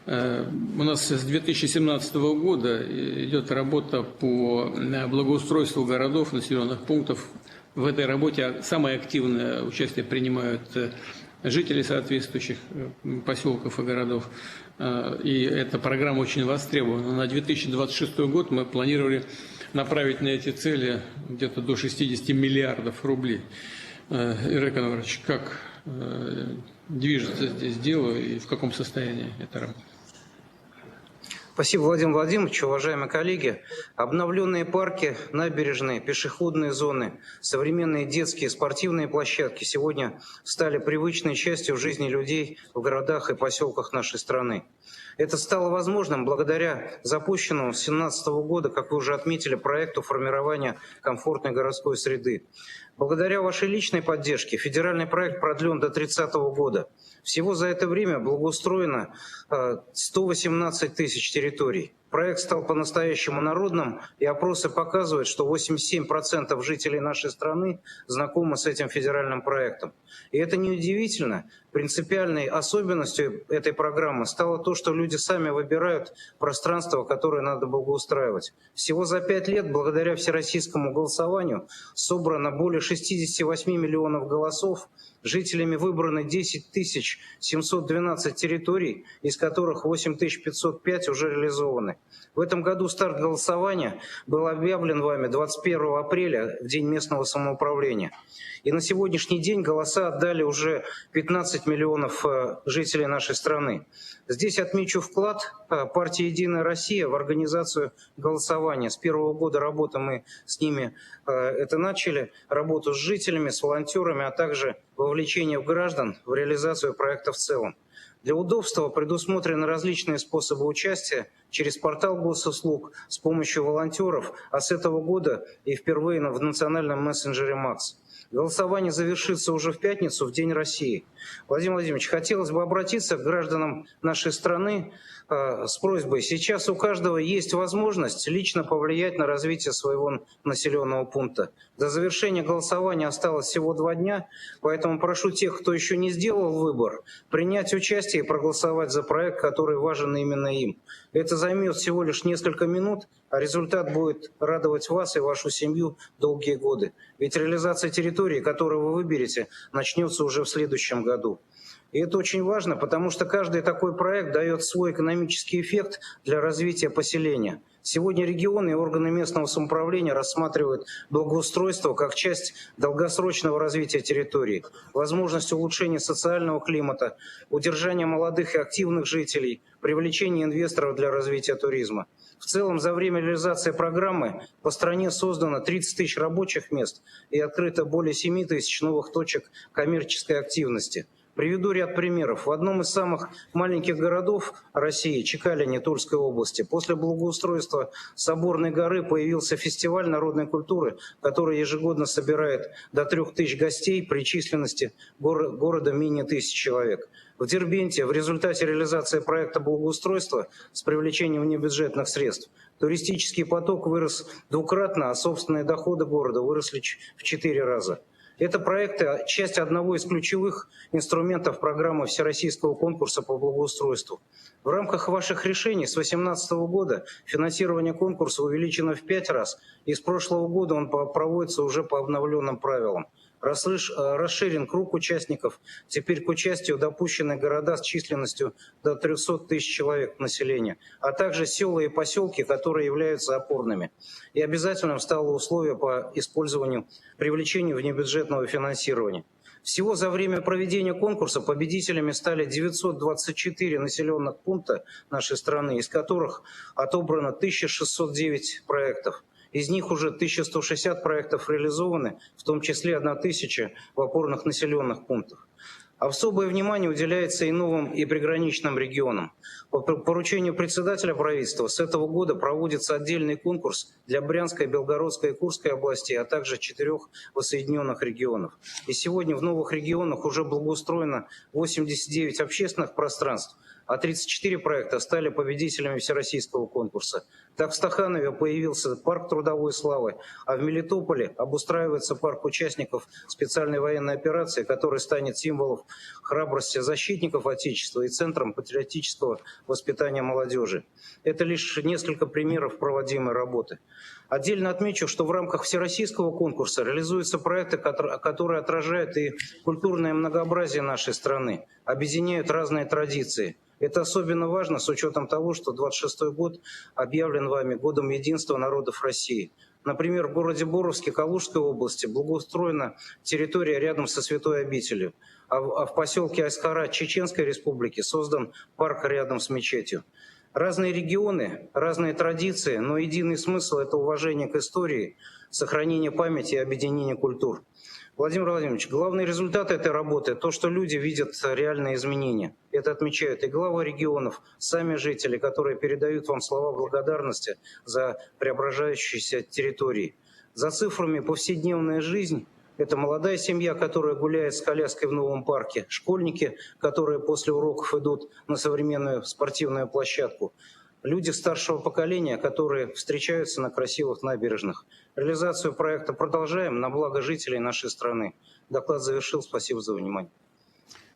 У нас с 2017 года идет работа по благоустройству городов, населенных пунктов. В этой работе самое активное участие принимают жителей соответствующих поселков и городов. И эта программа очень востребована. На 2026 год мы планировали направить на эти цели где-то до 60 миллиардов рублей. Ирек Анварович, как движется здесь дело и в каком состоянии эта работа? Спасибо, Владимир Владимирович, уважаемые коллеги. Обновленные парки, набережные, пешеходные зоны, современные детские спортивные площадки сегодня стали привычной частью жизни людей в городах и поселках нашей страны. Это стало возможным благодаря запущенному с 2017 года, как вы уже отметили, проекту формирования комфортной городской среды. Благодаря вашей личной поддержке федеральный проект продлен до 2030 года. Всего за это время благоустроено 118 тысяч территорий. Проект стал по-настоящему народным, и опросы показывают, что 87% жителей нашей страны знакомы с этим федеральным проектом. И это неудивительно. Принципиальной особенностью этой программы стало то, что люди сами выбирают пространство, которое надо благоустраивать. Всего за 5 лет, благодаря всероссийскому голосованию, собрано более 68 миллионов голосов. Жителями выбраны 10 712 территорий, из которых 8 505 уже реализованы. В этом году старт голосования был объявлен вами 21 апреля, в День местного самоуправления. И на сегодняшний день голоса отдали уже 15 миллионов жителей нашей страны. Здесь отмечу вклад партии «Единая Россия» в организацию голосования. С первого года работы мы с ними это начали, работу с жителями, с волонтерами, а также вовлечение граждан в реализацию проекта в целом. Для удобства предусмотрены различные способы участия через портал госуслуг с помощью волонтеров, а с этого года и впервые в национальном мессенджере МАКС. Голосование завершится уже в пятницу, в День России. Владимир Владимирович, хотелось бы обратиться к гражданам нашей страны с просьбой. Сейчас у каждого есть возможность лично повлиять на развитие своего населенного пункта. До завершения голосования осталось всего 2 дня, поэтому прошу тех, кто еще не сделал выбор, принять участие и проголосовать за проект, который важен именно им. Это займет всего лишь несколько минут, а результат будет радовать вас и вашу семью долгие годы. Ведь реализация территории, которую вы выберете, начнется уже в следующем году. И это очень важно, потому что каждый такой проект дает свой экономический эффект для развития поселения. Сегодня регионы и органы местного самоуправления рассматривают благоустройство как часть долгосрочного развития территории, возможность улучшения социального климата, удержания молодых и активных жителей, привлечения инвесторов для развития туризма. В целом, за время реализации программы по стране создано 30 тысяч рабочих мест и открыто более 7 тысяч новых точек коммерческой активности. Приведу ряд примеров. В одном из самых маленьких городов России, Чекалине Тульской области, после благоустройства Соборной горы появился фестиваль народной культуры, который ежегодно собирает до 3000 гостей при численности города менее 1000 человек. В Дербенте в результате реализации проекта благоустройства с привлечением внебюджетных средств туристический поток вырос двукратно, а собственные доходы города выросли в 4 раза. Это проекты – часть одного из ключевых инструментов программы Всероссийского конкурса по благоустройству. В рамках ваших решений с 2018 года финансирование конкурса увеличено в 5 раз, и с прошлого года он проводится уже по обновленным правилам. Расширен круг участников, теперь к участию допущены города с численностью до 300 тысяч человек населения, а также села и поселки, которые являются опорными. И обязательным стало условие по использованию, привлечению внебюджетного финансирования. Всего за время проведения конкурса победителями стали 924 населенных пункта нашей страны, из которых отобрано 1609 проектов. Из них уже 1160 проектов реализованы, в том числе 1000 в опорных населенных пунктах. Особое внимание уделяется и новым и приграничным регионам. По поручению председателя правительства с этого года проводится отдельный конкурс для Брянской, Белгородской и Курской областей, а также 4 воссоединенных регионов. И сегодня в новых регионах уже благоустроено 89 общественных пространств, а 34 проекта стали победителями всероссийского конкурса. Так в Стаханове появился парк трудовой славы, а в Мелитополе обустраивается парк участников специальной военной операции, который станет символом храбрости защитников Отечества и центром патриотического воспитания молодежи. Это лишь несколько примеров проводимой работы. Отдельно отмечу, что в рамках всероссийского конкурса реализуются проекты, которые отражают и культурное многообразие нашей страны, объединяют разные традиции. Это особенно важно с учетом того, что 26-й год объявлен вами годом единства народов России. Например, в городе Боровске Калужской области благоустроена территория рядом со Святой обителью, а в поселке Айскара Чеченской Республики создан парк рядом с мечетью. Разные регионы, разные традиции, но единый смысл – это уважение к истории, сохранение памяти и объединение культур. Владимир Владимирович, главный результат этой работы – то, что люди видят реальные изменения. Это отмечают и главы регионов, сами жители, которые передают вам слова благодарности за преображающиеся территории. За цифрами повседневная жизнь – это молодая семья, которая гуляет с коляской в новом парке, школьники, которые после уроков идут на современную спортивную площадку, люди старшего поколения, которые встречаются на красивых набережных. Реализацию проекта продолжаем на благо жителей нашей страны. Доклад завершил. Спасибо за внимание.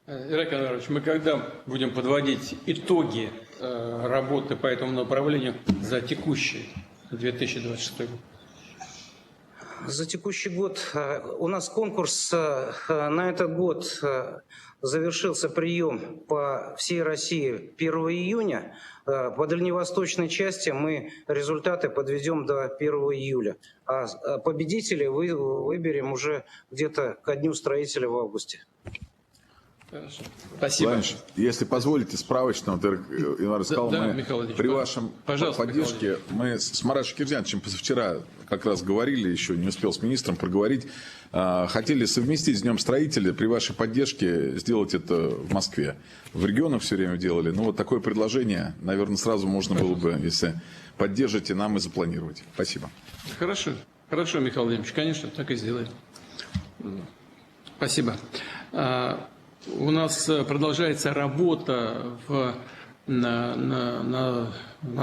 Ираклий Анварович, мы когда будем подводить итоги работы по этому направлению за текущий 2026 год? За текущий год у нас конкурс на этот год завершился прием по всей России 1 июня. По дальневосточной части мы результаты подведем до 1 июля. А победителей выберем уже где-то ко дню строителя в августе. Хорошо. Спасибо. Владимир, если позволите, справочно, вот Иван сказал, Да, мы Михаил Владимирович, при вашем пожалуйста, поддержке, мы с Маратом Шакирзяновичем позавчера как раз говорили, еще не успел с министром проговорить, хотели совместить с Днем строителя, при вашей поддержке сделать это в Москве. В регионах все время делали, но вот такое предложение, наверное, сразу можно было бы, если поддержите, нам и запланировать. Спасибо. Хорошо, хорошо, Михаил Владимирович, конечно, так и сделаем. Спасибо. У нас продолжается работа на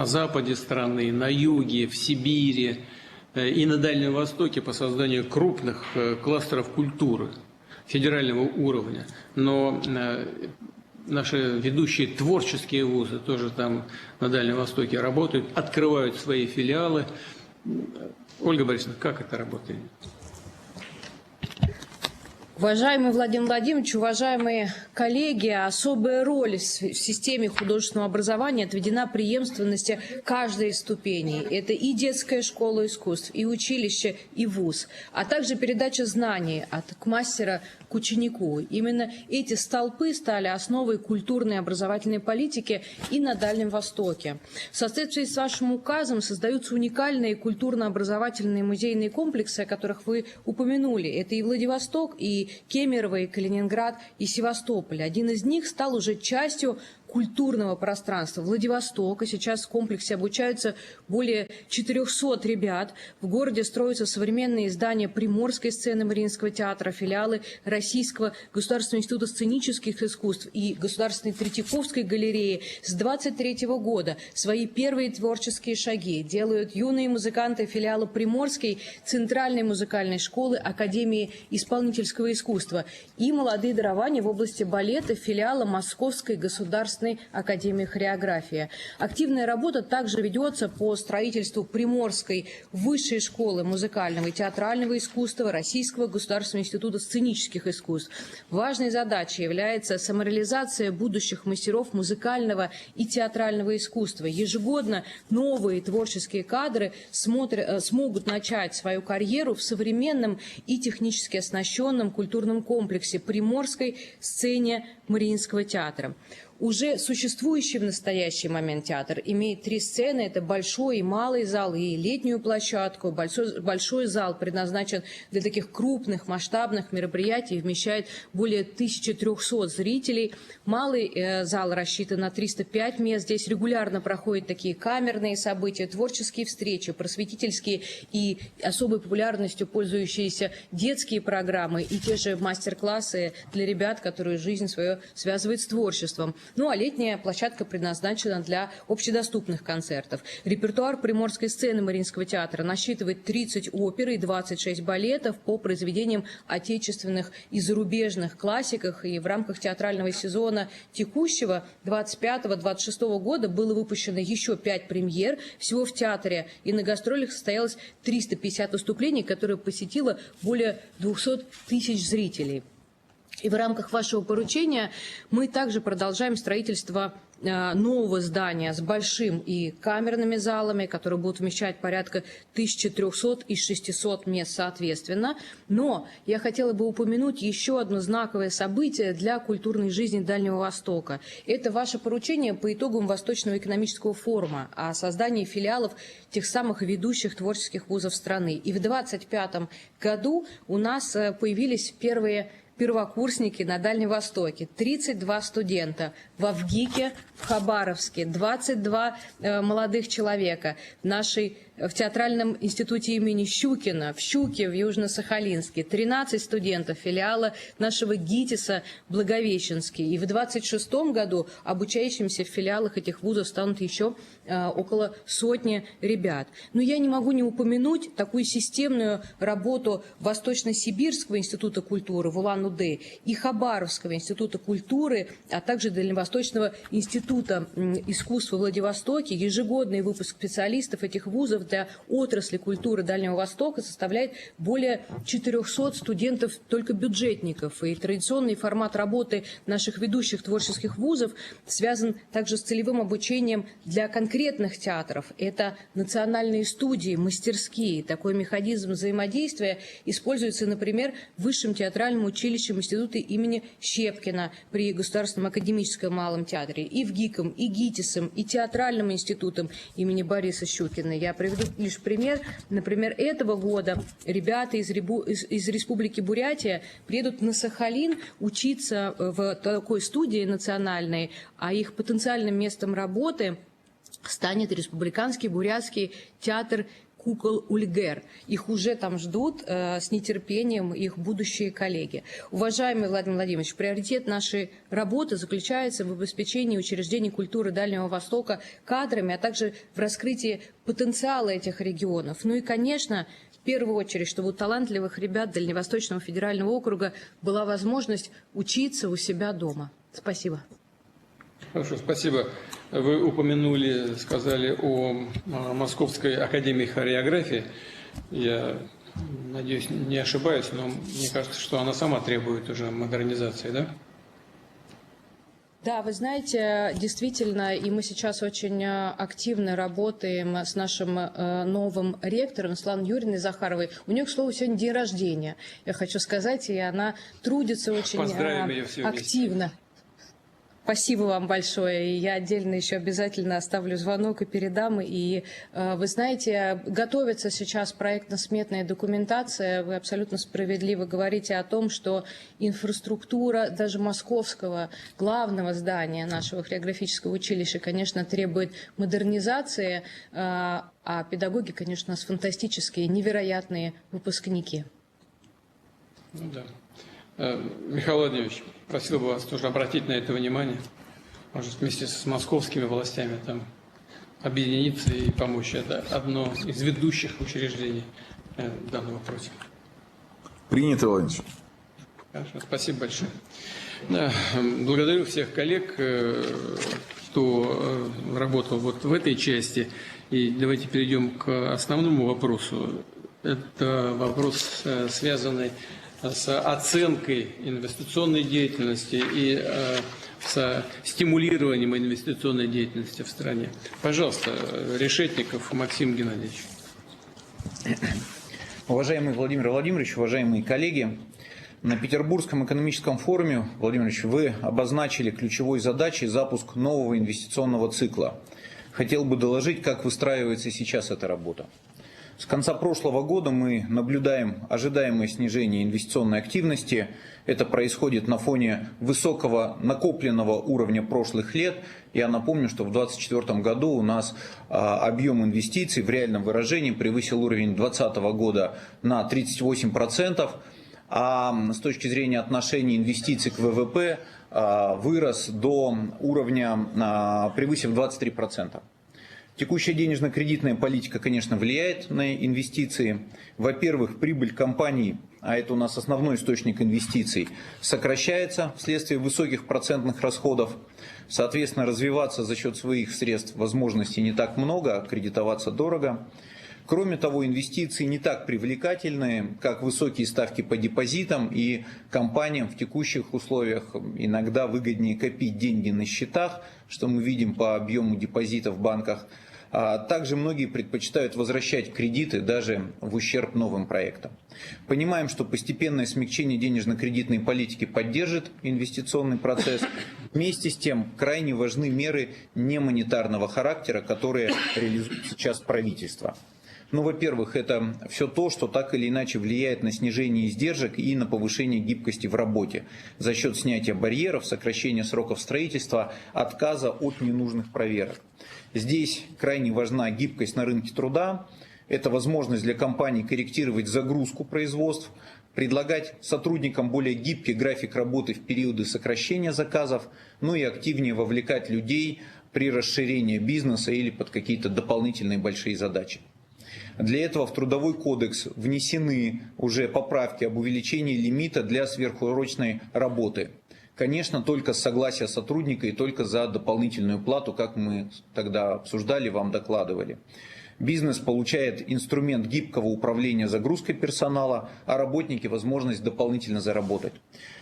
западе страны, на юге, в Сибири и на Дальнем Востоке по созданию крупных кластеров культуры федерального уровня. Но наши ведущие творческие вузы тоже там на Дальнем Востоке работают, открывают свои филиалы. Ольга Борисовна, как это работает? Уважаемый Владимир Владимирович, уважаемые коллеги, особая роль в системе художественного образования отведена преемственности каждой из ступеней. Это и детская школа искусств, и училище, и вуз, а также передача знаний от мастера к ученику. Именно эти столпы стали основой культурной и образовательной политики и на Дальнем Востоке. В соответствии с вашим указом создаются уникальные культурно-образовательные музейные комплексы, о которых вы упомянули. Это и Владивосток, и Кемерово, и Калининград, и Севастополь. Один из них стал уже частью культурного пространства Владивостока. Сейчас в комплексе обучаются более 400 ребят. В городе строятся современные здания Приморской сцены Мариинского театра, филиалы Российского государственного института сценических искусств и Государственной Третьяковской галереи. С 23 года свои первые творческие шаги делают юные музыканты филиала Приморской Центральной музыкальной школы Академии исполнительского искусства и молодые дарования в области балета филиала Московской государственной академии хореографии. Активная работа также ведется по строительству Приморской высшей школы музыкального и театрального искусства Российского государственного института сценических искусств. Важной задачей является самореализация будущих мастеров музыкального и театрального искусства. Ежегодно новые творческие кадры смогут начать свою карьеру в современном и технически оснащенном культурном комплексе Приморской сцене Мариинского театра. Уже существующий в настоящий момент театр имеет 3 сцены. Это большой и малый зал и летнюю площадку. Большой зал предназначен для таких крупных масштабных мероприятий, вмещает более 1300 зрителей. Малый зал рассчитан на 305 мест. Здесь регулярно проходят такие камерные события, творческие встречи, просветительские и особой популярностью пользующиеся детские программы и те же мастер-классы для ребят, которые жизнь свою которую связывает с творчеством. Ну а летняя площадка предназначена для общедоступных концертов. Репертуар приморской сцены Мариинского театра насчитывает 30 опер и 26 балетов по произведениям отечественных и зарубежных классиках. И в рамках театрального сезона текущего 25-26 года было выпущено еще 5 премьер. Всего в театре и на гастролях состоялось 350 выступлений, которые посетило более 200 тысяч зрителей. И в рамках вашего поручения мы также продолжаем строительство нового здания с большим и камерными залами, которые будут вмещать порядка 1300 и 600 мест соответственно. Но я хотела бы упомянуть еще одно знаковое событие для культурной жизни Дальнего Востока. Это ваше поручение по итогам Восточного экономического форума о создании филиалов тех самых ведущих творческих вузов страны. И в 2025 году у нас появились первые первокурсники на Дальнем Востоке, 32 студента, в Авгике, в Хабаровске, 22 молодых человека, в Театральном институте имени Щукина, в Щуке, в Южно-Сахалинске, 13 студентов филиала нашего ГИТИСа Благовещенский. И в 2026 году обучающимися в филиалах этих вузов станут еще около сотни ребят. Но я не могу не упомянуть такую системную работу Восточно-Сибирского института культуры в Улан-Удэ и Хабаровского института культуры, а также Дальневосточного института искусства в Владивостоке. Ежегодный выпуск специалистов этих вузов для отрасли культуры Дальнего Востока составляет более 400 студентов только бюджетников. И традиционный формат работы наших ведущих творческих вузов связан также с целевым обучением для конкретных театров. Это национальные студии, мастерские. Такой механизм взаимодействия используется, например, в Высшем театральном училище института имени Щепкина при Государственном академическом малом театре, и в ГИКом, и ГИТИСом, и Театральным институтом имени Бориса Щукина. Я приведу лишь пример. Например, этого года ребята из Республики Бурятия приедут на Сахалин учиться в такой студии национальной, а их потенциальным местом работы станет Республиканский бурятский театр кукол Ульгер. Их уже там ждут с нетерпением их будущие коллеги. Уважаемый Владимир Владимирович, приоритет нашей работы заключается в обеспечении учреждений культуры Дальнего Востока кадрами, а также в раскрытии потенциала этих регионов. Ну и, конечно, в первую очередь, чтобы у талантливых ребят Дальневосточного федерального округа была возможность учиться у себя дома. Спасибо. Хорошо, спасибо. Вы упомянули, сказали о Московской академии хореографии. Я надеюсь, не ошибаюсь, но мне кажется, что она сама требует уже модернизации, да? Да, вы знаете, действительно, и мы сейчас очень активно работаем с нашим новым ректором Светланой Юрьевной Захаровой. У нее, к слову, сегодня день рождения, я хочу сказать, и она трудится очень активно. Спасибо вам большое. И я отдельно еще обязательно оставлю звонок и передам. И вы знаете, готовится сейчас проектно-сметная документация. Вы абсолютно справедливо говорите о том, что инфраструктура даже московского главного здания нашего хореографического училища, конечно, требует модернизации, а педагоги, конечно, у нас фантастические, невероятные выпускники. Ну да. Михаил Владимирович, просил бы вас тоже обратить на это внимание, может, вместе с московскими властями там объединиться и помочь. Это одно из ведущих учреждений в данном вопросе. Принято, Владимир. Хорошо, спасибо большое. Да, благодарю всех коллег, кто работал вот в этой части. И давайте перейдем к основному вопросу. Это вопрос, связанный с оценкой инвестиционной деятельности и с стимулированием инвестиционной деятельности в стране. Пожалуйста, Решетников Максим Геннадьевич. Уважаемый Владимир Владимирович, уважаемые коллеги, на Петербургском экономическом форуме, Владимир Ильич, вы обозначили ключевой задачей запуск нового инвестиционного цикла. Хотел бы доложить, как выстраивается сейчас эта работа. С конца прошлого года мы наблюдаем ожидаемое снижение инвестиционной активности. Это происходит на фоне высокого накопленного уровня прошлых лет. Я напомню, что в 2024 году у нас объем инвестиций в реальном выражении превысил уровень 2020 года на 38%. А с точки зрения отношения инвестиций к ВВП вырос до уровня, превысив 23%. Текущая денежно-кредитная политика, конечно, влияет на инвестиции. Во-первых, прибыль компаний, а это у нас основной источник инвестиций, сокращается вследствие высоких процентных расходов. Соответственно, развиваться за счет своих средств возможностей не так много, а кредитоваться дорого. Кроме того, инвестиции не так привлекательны, как высокие ставки по депозитам, и компаниям в текущих условиях иногда выгоднее копить деньги на счетах, что мы видим по объему депозитов в банках. Также многие предпочитают возвращать кредиты даже в ущерб новым проектам. Понимаем, что постепенное смягчение денежно-кредитной политики поддержит инвестиционный процесс. Вместе с тем крайне важны меры немонетарного характера, которые реализует сейчас правительство. Ну, во-первых, это все то, что так или иначе влияет на снижение издержек и на повышение гибкости в работе за счет снятия барьеров, сокращения сроков строительства, отказа от ненужных проверок. Здесь крайне важна гибкость на рынке труда. Это возможность для компаний корректировать загрузку производств, предлагать сотрудникам более гибкий график работы в периоды сокращения заказов, ну и активнее вовлекать людей при расширении бизнеса или под какие-то дополнительные большие задачи. Для этого в Трудовой кодекс внесены уже поправки об увеличении лимита для сверхурочной работы. Конечно, только с согласия сотрудника и только за дополнительную плату, как мы тогда обсуждали, вам докладывали. Бизнес получает инструмент гибкого управления загрузкой персонала, а работники возможность дополнительно заработать.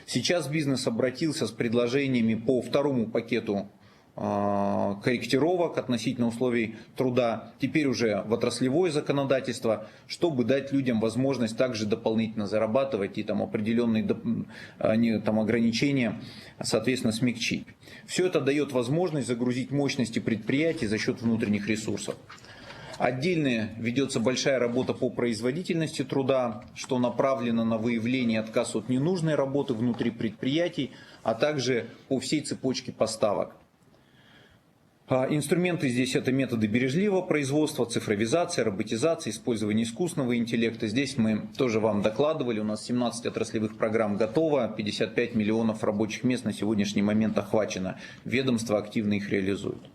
Сейчас бизнес обратился с предложениями по второму пакету корректировок относительно условий труда, теперь уже в отраслевое законодательство, чтобы дать людям возможность также дополнительно зарабатывать и там определенные ограничения, соответственно, смягчить. Все это дает возможность загрузить мощности предприятий за счет внутренних ресурсов. Отдельно ведется большая работа по производительности труда, что направлено на выявление и отказ от ненужной работы внутри предприятий, а также по всей цепочке поставок. Инструменты здесь это методы бережливого производства, цифровизация, роботизация, использование искусственного интеллекта. Здесь мы тоже вам докладывали, у нас 17 отраслевых программ готово, 55 миллионов рабочих мест на сегодняшний момент охвачено. Ведомства активно их реализуют.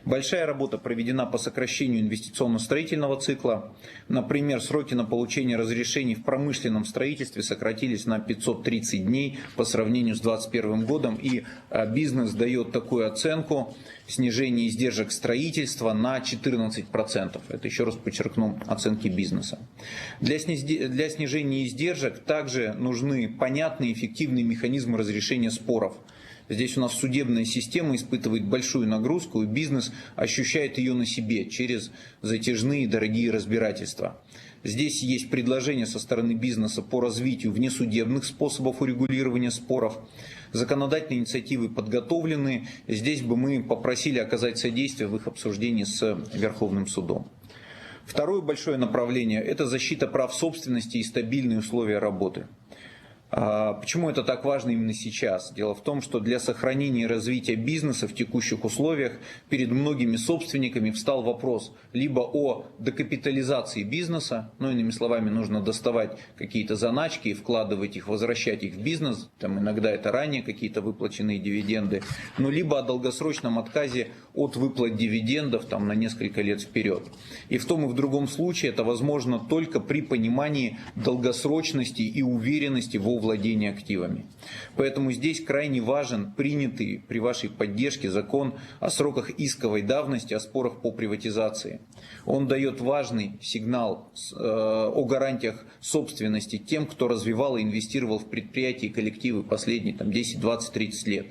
Большая работа проведена по сокращению инвестиционно-строительного цикла. Например, сроки на получение разрешений в промышленном строительстве сократились на 530 дней по сравнению с 2021 годом. И бизнес дает такую оценку снижения издержек строительства на 14%. Это, еще раз подчеркну, оценки бизнеса. Для снижения издержек также нужны понятные и эффективные механизмы разрешения споров. Здесь у нас судебная система испытывает большую нагрузку, и бизнес ощущает ее на себе через затяжные дорогие разбирательства. Здесь есть предложения со стороны бизнеса по развитию внесудебных способов урегулирования споров. Законодательные инициативы подготовлены. Здесь бы мы попросили оказать содействие в их обсуждении с Верховным судом. Второе большое направление – это защита прав собственности и стабильные условия работы. Почему это так важно именно сейчас? Дело в том, что для сохранения и развития бизнеса в текущих условиях перед многими собственниками встал вопрос либо о декапитализации бизнеса, ну иными словами, нужно доставать какие-то заначки и вкладывать их, возвращать их в бизнес, там иногда это ранее какие-то выплаченные дивиденды, но либо о долгосрочном отказе от выплат дивидендов там, на несколько лет вперед. И в том и в другом случае это возможно только при понимании долгосрочности и уверенности в владения активами. Поэтому здесь крайне важен принятый при вашей поддержке закон о сроках исковой давности, о спорах по приватизации. Он дает важный сигнал о гарантиях собственности тем, кто развивал и инвестировал в предприятия и коллективы последние 10, 20, 30 лет.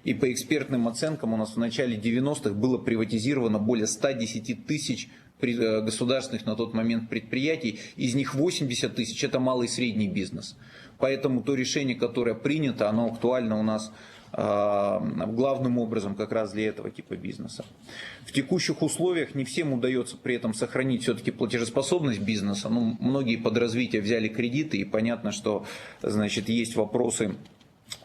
И по экспертным оценкам у нас в начале 90-х было приватизировано более 110 тысяч государственных на тот момент предприятий, из них 80 тысяч это малый и средний бизнес. Поэтому то решение, которое принято, оно актуально у нас главным образом как раз для этого типа бизнеса. В текущих условиях не всем удается при этом сохранить все-таки платежеспособность бизнеса. Многие под развитие взяли кредиты, и понятно, что есть вопросы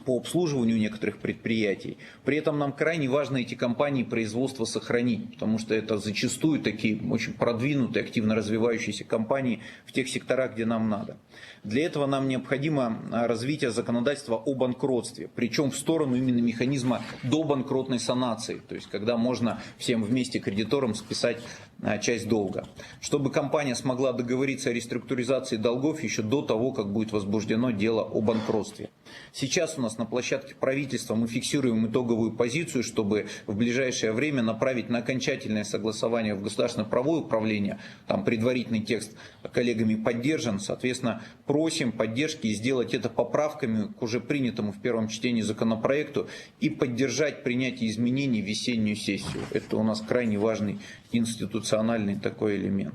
по обслуживанию некоторых предприятий. При этом нам крайне важно эти компании производства сохранить, потому что это зачастую такие очень продвинутые, активно развивающиеся компании в тех секторах, где нам надо. Для этого нам необходимо развитие законодательства о банкротстве, причем в сторону именно механизма добанкротной санации, то есть когда можно всем вместе кредиторам списать часть долга, чтобы компания смогла договориться о реструктуризации долгов еще до того, как будет возбуждено дело о банкротстве. Сейчас у нас на площадке правительства мы фиксируем итоговую позицию, чтобы в ближайшее время направить на окончательное согласование в Государственное правовое управление. Там предварительный текст коллегами поддержан. Соответственно, просим поддержки и сделать это поправками к уже принятому в первом чтении законопроекту и поддержать принятие изменений в весеннюю сессию. Это у нас крайне важный институциональный такой элемент.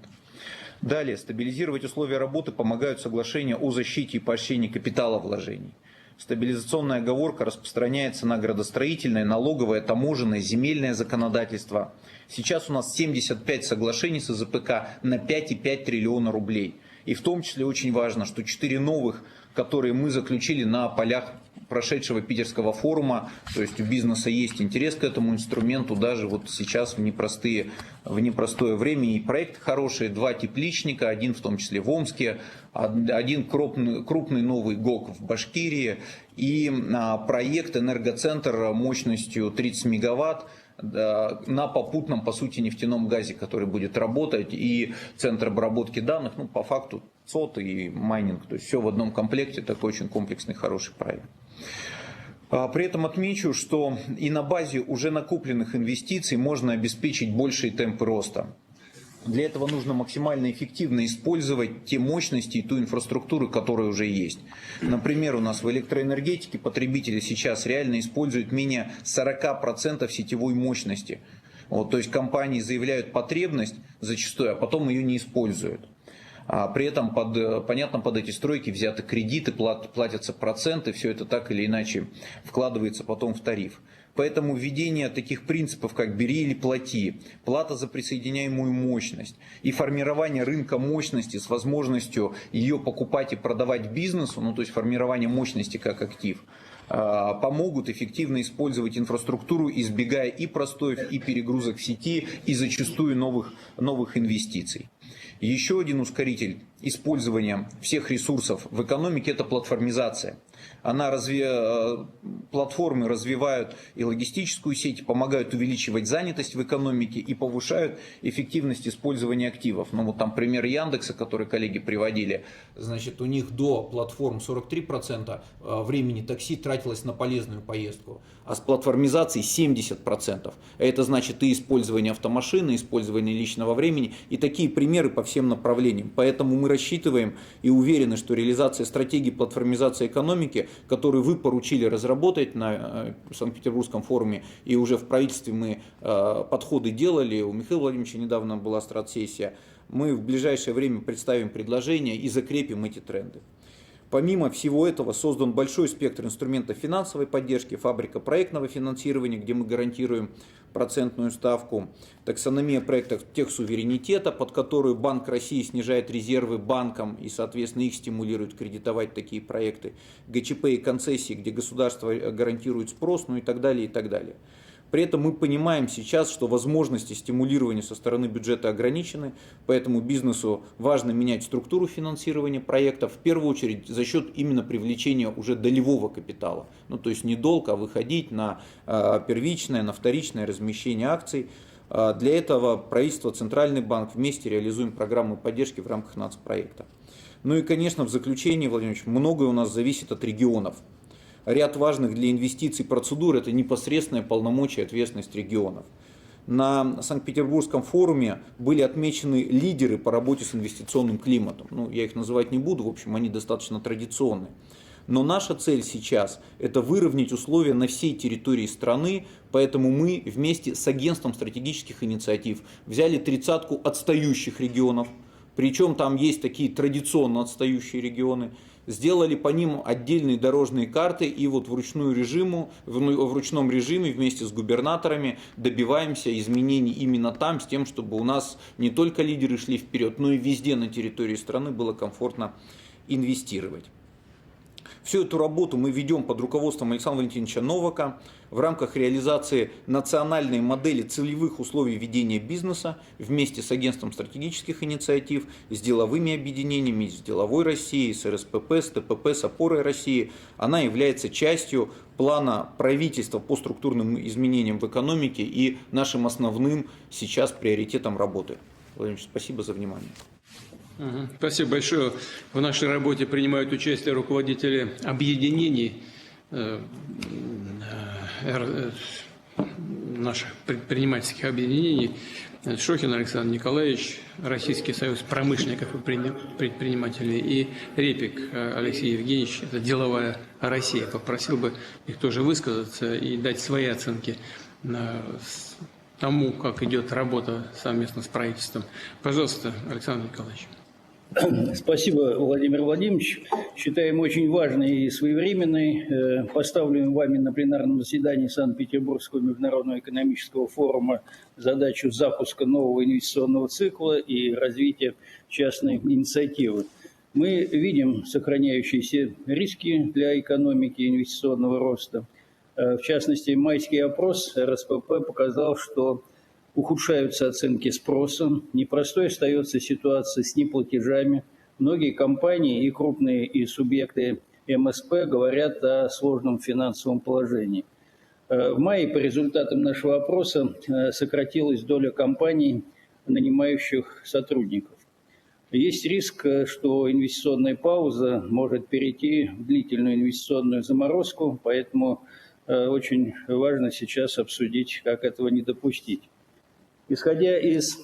Далее, стабилизировать условия работы помогают соглашения о защите и поощрении капиталовложений. Стабилизационная оговорка распространяется на градостроительное, налоговое, таможенное, земельное законодательство. Сейчас у нас 75 соглашений с ЗПК на 5,5 триллиона рублей. И в том числе очень важно, что 4 новых, которые мы заключили на полях прошедшего питерского форума, то есть у бизнеса есть интерес к этому инструменту даже вот сейчас в непростое время. И проект хороший, 2 тепличника, один в том числе в Омске, один крупный новый ГОК в Башкирии и проект «Энергоцентр» мощностью 30 мегаватт на попутном, по сути, нефтяном газе, который будет работать, и центр обработки данных, ну, по факту ЦОТ и майнинг, то есть все в одном комплекте, такой очень комплексный, хороший проект. При этом отмечу, что и на базе уже накопленных инвестиций можно обеспечить большие темпы роста. Для этого нужно максимально эффективно использовать те мощности и ту инфраструктуру, которая уже есть. Например, у нас в электроэнергетике потребители сейчас реально используют менее 40% сетевой мощности. Вот, то есть компании заявляют потребность зачастую, а потом ее не используют. При этом, понятно, под эти стройки взяты кредиты, платятся проценты, все это так или иначе вкладывается потом в тариф. Поэтому введение таких принципов, как «бери или плати», плата за присоединяемую мощность и формирование рынка мощности с возможностью ее покупать и продавать бизнесу, ну то есть формирование мощности как актив, помогут эффективно использовать инфраструктуру, избегая и простоев, и перегрузок в сети, и зачастую новых инвестиций. Еще один ускоритель использования всех ресурсов в экономике – это платформизация. Платформы развивают и логистическую сеть, помогают увеличивать занятость в экономике и повышают эффективность использования активов. Ну вот там пример Яндекса, который коллеги приводили. Значит, у них до платформ 43% времени такси тратилось на полезную поездку, а с платформизацией 70%. Это значит и использование автомашины, использование личного времени, и такие примеры по всем направлениям. Поэтому мы рассчитываем и уверены, что реализация стратегии платформизации экономики, которую вы поручили разработать на Санкт-Петербургском форуме, и уже в правительстве мы подходы делали, у Михаила Владимировича недавно была стратсессия, мы в ближайшее время представим предложения и закрепим эти тренды. Помимо всего этого создан большой спектр инструментов финансовой поддержки, фабрика проектного финансирования, где мы гарантируем процентную ставку, таксономия проектов техсуверенитета, под которую Банк России снижает резервы банкам и, соответственно, их стимулирует кредитовать такие проекты, ГЧП и концессии, где государство гарантирует спрос, ну и так далее, и так далее. При этом мы понимаем сейчас, что возможности стимулирования со стороны бюджета ограничены, поэтому бизнесу важно менять структуру финансирования проектов, в первую очередь за счет именно привлечения уже долевого капитала. Ну, то есть не долг, а выходить на первичное, на вторичное размещение акций. Для этого правительство, Центральный банк вместе реализуем программы поддержки в рамках нацпроекта. Ну и, конечно, в заключении, Владимир Ильич, многое у нас зависит от регионов. Ряд важных для инвестиций процедур – это непосредственная полномочия и ответственность регионов. На Санкт-Петербургском форуме были отмечены лидеры по работе с инвестиционным климатом. Ну, я их называть не буду, в общем, они достаточно традиционные. Но наша цель сейчас – это выровнять условия на всей территории страны, поэтому мы вместе с агентством стратегических инициатив взяли 30-ку отстающих регионов, причем там есть такие традиционно отстающие регионы, сделали по ним отдельные дорожные карты и вот в ручном режиме вместе с губернаторами добиваемся изменений именно там, с тем, чтобы у нас не только лидеры шли вперед, но и везде на территории страны было комфортно инвестировать. Всю эту работу мы ведем под руководством Александра Валентиновича Новака в рамках реализации национальной модели целевых условий ведения бизнеса вместе с Агентством стратегических инициатив, с деловыми объединениями, с Деловой Россией, с РСПП, с ТПП, с Опорой России. Она является частью плана правительства по структурным изменениям в экономике и нашим основным сейчас приоритетом работы. Владимир Ильич, спасибо за внимание. Спасибо большое. В нашей работе принимают участие руководители объединений наших предпринимательских объединений. Шохин Александр Николаевич, Российский союз промышленников и предпринимателей, и Репик Алексей Евгеньевич, это «Деловая Россия». Попросил бы их тоже высказаться и дать свои оценки тому, как идет работа совместно с правительством. Пожалуйста, Александр Николаевич. Спасибо, Владимир Владимирович. Считаем очень важной и своевременной поставленную вами на пленарном заседании Санкт-Петербургского международного экономического форума задачу запуска нового инвестиционного цикла и развития частной инициативы. Мы видим сохраняющиеся риски для экономики и инвестиционного роста. В частности, майский опрос РСПП показал, что ухудшаются оценки спроса, непростой остается ситуация с неплатежами. Многие компании и крупные и субъекты МСП говорят о сложном финансовом положении. В мае по результатам нашего опроса сократилась доля компаний, нанимающих сотрудников. Есть риск, что инвестиционная пауза может перейти в длительную инвестиционную заморозку, поэтому очень важно сейчас обсудить, как этого не допустить. Исходя из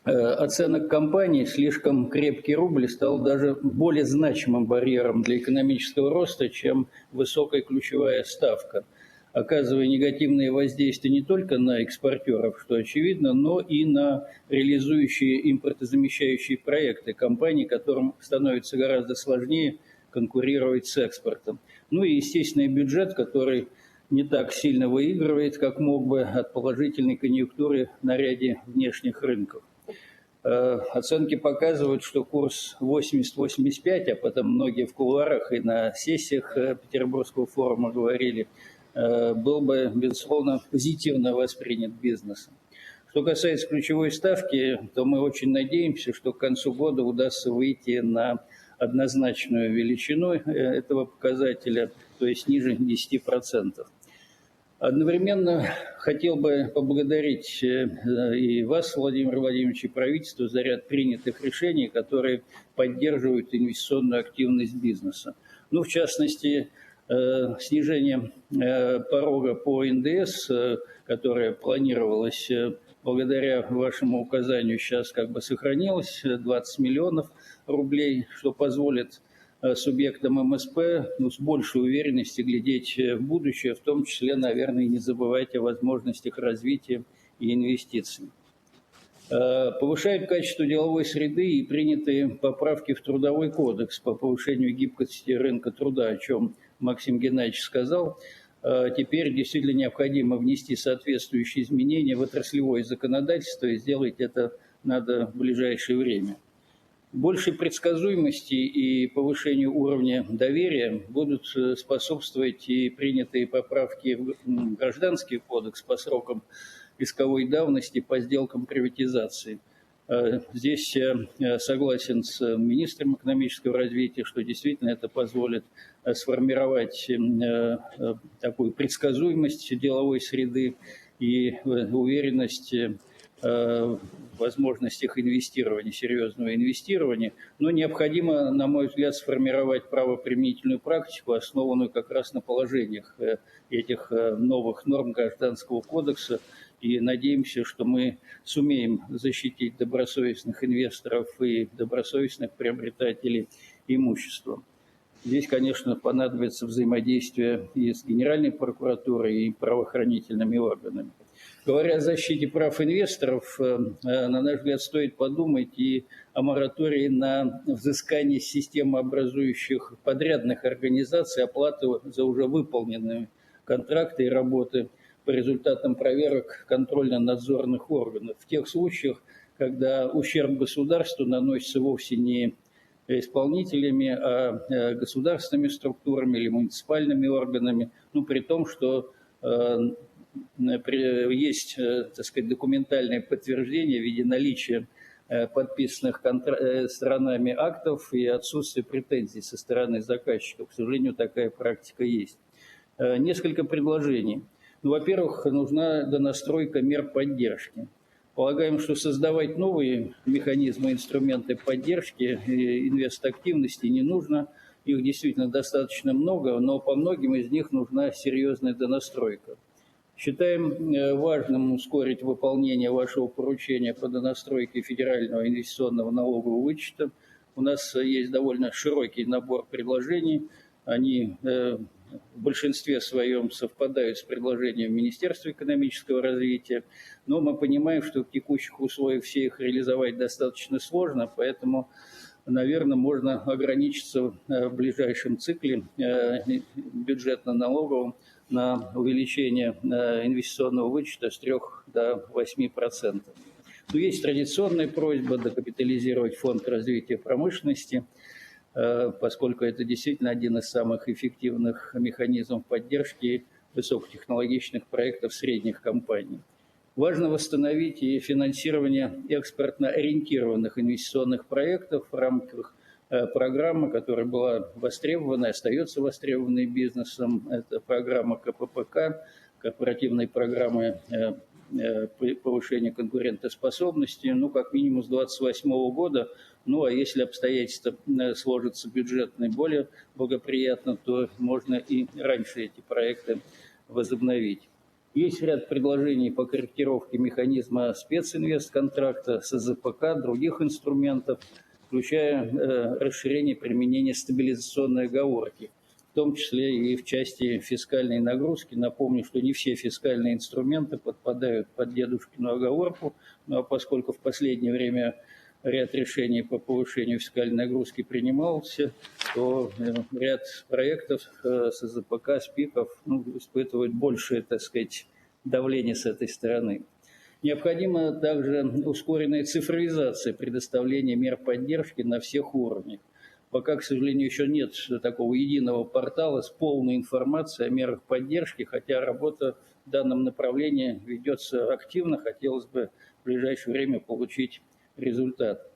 оценок компаний, слишком крепкий рубль стал даже более значимым барьером для экономического роста, чем высокая ключевая ставка, оказывая негативное воздействие не только на экспортеров, что очевидно, но и на реализующие импортозамещающие проекты компаний, которым становится гораздо сложнее конкурировать с экспортом. Ну и естественный бюджет, который не так сильно выигрывает, как мог бы от положительной конъюнктуры на ряде внешних рынков. Оценки показывают, что курс 80-85, а потом многие в кулуарах и на сессиях Петербургского форума говорили, был бы, безусловно, позитивно воспринят бизнесом. Что касается ключевой ставки, то мы очень надеемся, что к концу года удастся выйти на однозначную величину этого показателя, то есть ниже 10%. Одновременно хотел бы поблагодарить и вас, Владимир Владимирович, и правительство за ряд принятых решений, которые поддерживают инвестиционную активность бизнеса. Ну, в частности, снижение порога по НДС, которое планировалось благодаря вашему указанию, сейчас как бы сохранилось, 20 миллионов рублей, что позволит субъектам МСП с большей уверенностью глядеть в будущее, в том числе, наверное, и не забывать о возможностях развития и инвестиций. Повышают качество деловой среды и принятые поправки в Трудовой кодекс по повышению гибкости рынка труда, о чем Максим Геннадьевич сказал. Теперь действительно необходимо внести соответствующие изменения в отраслевое законодательство, и сделать это надо в ближайшее время. Большей предсказуемости и повышению уровня доверия будут способствовать и принятые поправки в Гражданский кодекс по срокам исковой давности по сделкам приватизации. Здесь я согласен с министром экономического развития, что действительно это позволит сформировать такую предсказуемость деловой среды и уверенность в возможностях инвестирования, серьезного инвестирования, но необходимо, на мой взгляд, сформировать правоприменительную практику, основанную как раз на положениях этих новых норм Гражданского кодекса, и надеемся, что мы сумеем защитить добросовестных инвесторов и добросовестных приобретателей имущества. Здесь, конечно, понадобится взаимодействие и с Генеральной прокуратурой, и правоохранительными органами. Говоря о защите прав инвесторов, на наш взгляд, стоит подумать и о моратории на взыскание системообразующих подрядных организаций оплаты за уже выполненные контракты и работы по результатам проверок контрольно-надзорных органов. В тех случаях, когда ущерб государству наносится вовсе не исполнителями, а государственными структурами или муниципальными органами, ну, при том, что есть, так сказать, документальное подтверждение в виде наличия подписанных сторонами актов и отсутствие претензий со стороны заказчиков. К сожалению, такая практика есть. Несколько предложений. Ну, во-первых, нужна донастройка мер поддержки. Полагаем, что создавать новые механизмы, инструменты поддержки инвестактивности не нужно. Их действительно достаточно много, но по многим из них нужна серьезная донастройка. Считаем важным ускорить выполнение вашего поручения по донастройке федерального инвестиционного налогового вычета. У нас есть довольно широкий набор предложений. Они в большинстве своем совпадают с предложением Министерства экономического развития, но мы понимаем, что в текущих условиях все их реализовать достаточно сложно, поэтому, наверное, можно ограничиться в ближайшем цикле бюджетно-налоговом на увеличение инвестиционного вычета с 3 до 8%. Но есть традиционная просьба докапитализировать фонд развития промышленности, поскольку это действительно один из самых эффективных механизмов поддержки высокотехнологичных проектов средних компаний. Важно восстановить и финансирование экспортно ориентированных инвестиционных проектов в рамках программы, которая была востребована и остается востребованной бизнесом. Это программа КППК, корпоративной программы повышения конкурентоспособности, ну, как минимум с 2028 года. Ну, а если обстоятельства сложатся бюджетно более благоприятно, то можно и раньше эти проекты возобновить. Есть ряд предложений по корректировке механизма специнвестконтракта, СЗПК, других инструментов, включая расширение применения стабилизационной оговорки, в том числе и в части фискальной нагрузки. Напомню, что не все фискальные инструменты подпадают под дедушкину оговорку, ну, а поскольку в последнее время ряд решений по повышению фискальной нагрузки принимался, то ряд проектов СЗПК, СПИКов испытывают большее, так сказать, давление с этой стороны. Необходима также ускоренная цифровизация предоставления мер поддержки на всех уровнях. Пока, к сожалению, еще нет такого единого портала с полной информацией о мерах поддержки, хотя работа в данном направлении ведется активно, хотелось бы в ближайшее время получить результат.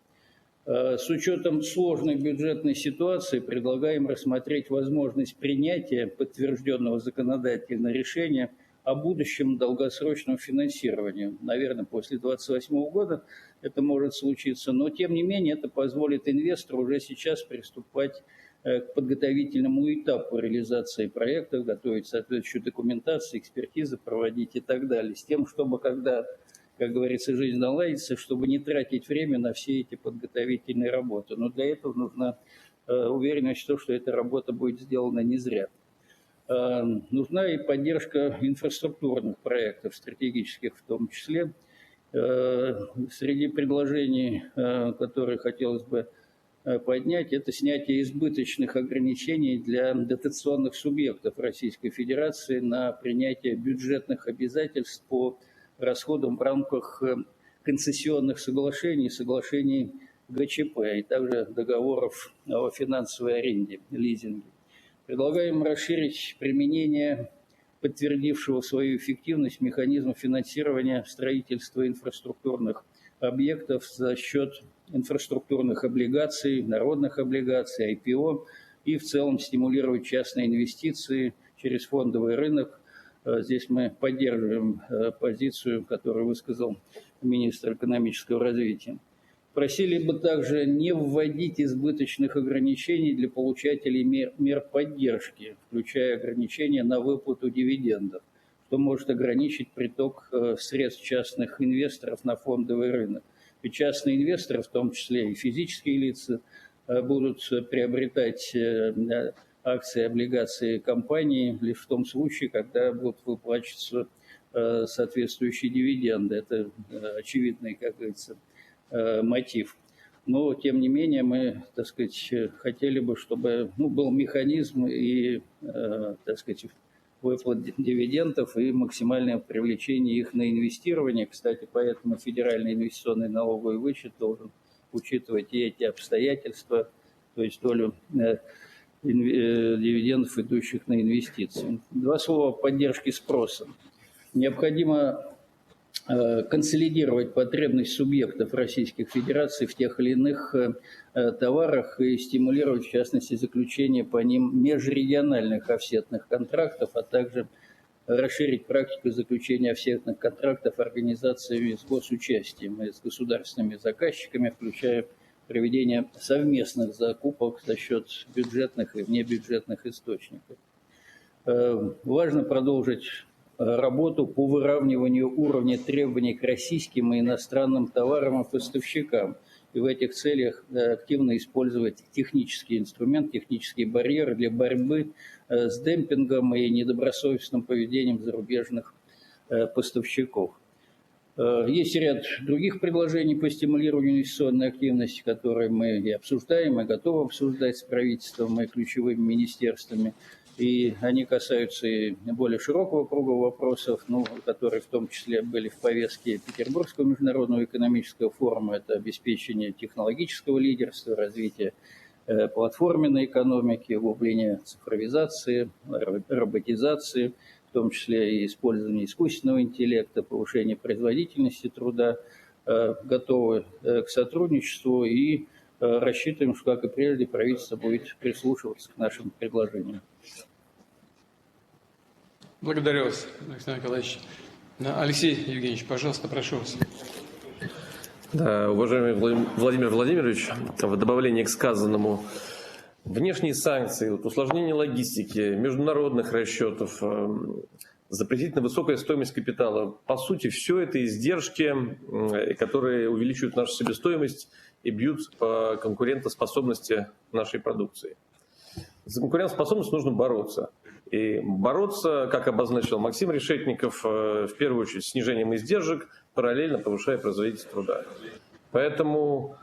С учетом сложной бюджетной ситуации предлагаем рассмотреть возможность принятия подтвержденного законодательного решения о будущем долгосрочном финансировании. Наверное, после 2028 года это может случиться, но тем не менее это позволит инвестору уже сейчас приступать к подготовительному этапу реализации проектов, готовить соответствующую документацию, экспертизы проводить и так далее, с тем, чтобы когда, как говорится, жизнь наладится, чтобы не тратить время на все эти подготовительные работы. Но для этого нужна уверенность в том, что эта работа будет сделана не зря. Нужна и поддержка инфраструктурных проектов, стратегических в том числе. Среди предложений, которые хотелось бы поднять, это снятие избыточных ограничений для дотационных субъектов Российской Федерации на принятие бюджетных обязательств по расходам в рамках концессионных соглашений, соглашений ГЧП и также договоров о финансовой аренде, лизинге. Предлагаем расширить применение подтвердившего свою эффективность механизма финансирования строительства инфраструктурных объектов за счет инфраструктурных облигаций, народных облигаций, IPO и в целом стимулировать частные инвестиции через фондовый рынок. Здесь мы поддерживаем позицию, которую высказал министр экономического развития. Просили бы также не вводить избыточных ограничений для получателей мер поддержки, включая ограничения на выплату дивидендов, что может ограничить приток средств частных инвесторов на фондовый рынок. Ведь частные инвесторы, в том числе и физические лица, будут приобретать акции, облигации компании лишь в том случае, когда будут выплачиваться соответствующие дивиденды. Это очевидный, как говорится, мотив. Но, тем не менее, мы, так сказать, хотели бы, чтобы был механизм и, так сказать, выплат дивидендов и максимальное привлечение их на инвестирование. Кстати, поэтому федеральный инвестиционный налоговый вычет должен учитывать и эти обстоятельства, то есть долю дивидендов, идущих на инвестиции. Два слова поддержки спроса. Необходимо консолидировать потребность субъектов Российской Федерации в тех или иных товарах и стимулировать, в частности, заключение по ним межрегиональных офсетных контрактов, а также расширить практику заключения офсетных контрактов организациями с госучастием и с государственными заказчиками, включая проведение совместных закупок за счет бюджетных и внебюджетных источников. Важно продолжить работу по выравниванию уровня требований к российским и иностранным товарам и поставщикам. И в этих целях активно использовать технический инструмент, технические барьеры для борьбы с демпингом и недобросовестным поведением зарубежных поставщиков. Есть ряд других предложений по стимулированию инвестиционной активности, которые мы и обсуждаем, и готовы обсуждать с правительством и ключевыми министерствами. И они касаются и более широкого круга вопросов, которые в том числе были в повестке Петербургского международного экономического форума. Это обеспечение технологического лидерства, развитие платформенной экономики, углубление цифровизации, роботизации, в том числе и использование искусственного интеллекта, повышение производительности труда. Готовы к сотрудничеству и рассчитываем, что, как и прежде, правительство будет прислушиваться к нашим предложениям. Благодарю вас, Александр Николаевич. Алексей Евгеньевич, пожалуйста, прошу вас. Да, уважаемый Владимир Владимирович, в добавлении к сказанному, внешние санкции, усложнение логистики, международных расчетов, запретительно высокая стоимость капитала, по сути, все это издержки, которые увеличивают нашу себестоимость и бьют по конкурентоспособности нашей продукции. За конкурентоспособность нужно бороться. И бороться, как обозначил Максим Решетников, в первую очередь снижением издержек, параллельно повышая производительность труда. Поэтому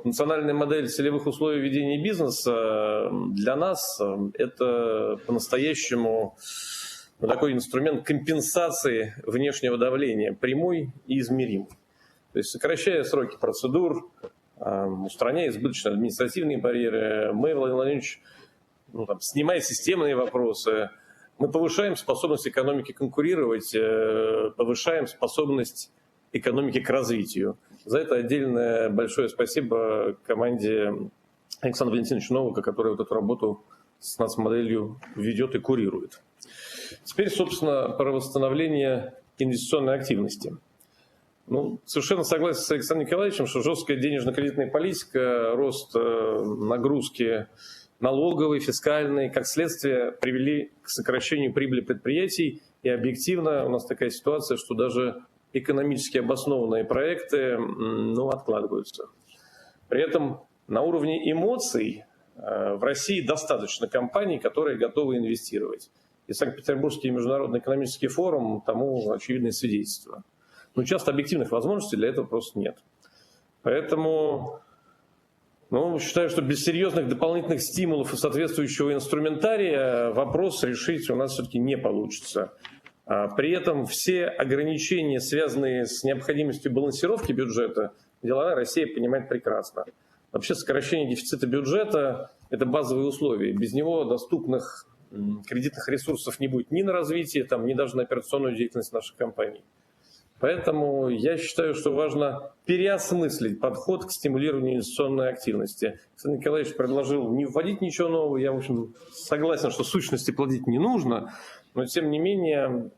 национальная модель целевых условий ведения бизнеса для нас это по-настоящему такой инструмент компенсации внешнего давления, прямой и измеримый. То есть сокращая сроки процедур, устраняя избыточные административные барьеры, мы, Владимир Владимирович, снимая системные вопросы, мы повышаем способность экономики конкурировать, повышаем способность экономики к развитию. За это отдельное большое спасибо команде Александра Валентиновича Новака, которая эту работу с нацмоделью ведет и курирует. Теперь, собственно, про восстановление инвестиционной активности. Совершенно согласен с Александром Николаевичем, что жесткая денежно-кредитная политика, рост нагрузки налоговой, фискальной, как следствие, привели к сокращению прибыли предприятий. И объективно у нас такая ситуация, что даже экономически обоснованные проекты откладываются. При этом на уровне эмоций в России достаточно компаний, которые готовы инвестировать. И Санкт-Петербургский международный экономический форум тому очевидное свидетельство. Но часто объективных возможностей для этого просто нет. Поэтому считаю, что без серьезных дополнительных стимулов и соответствующего инструментария вопрос решить у нас все-таки не получится. При этом все ограничения, связанные с необходимостью балансировки бюджета, деловая Россия понимает прекрасно. Вообще сокращение дефицита бюджета – это базовые условия. Без него доступных кредитных ресурсов не будет ни на развитие, ни даже на операционную деятельность наших компаний. Поэтому я считаю, что важно переосмыслить подход к стимулированию инвестиционной активности. Александр Николаевич предложил не вводить ничего нового. Я, в общем, согласен, что сущности плодить не нужно. Но, тем не менее,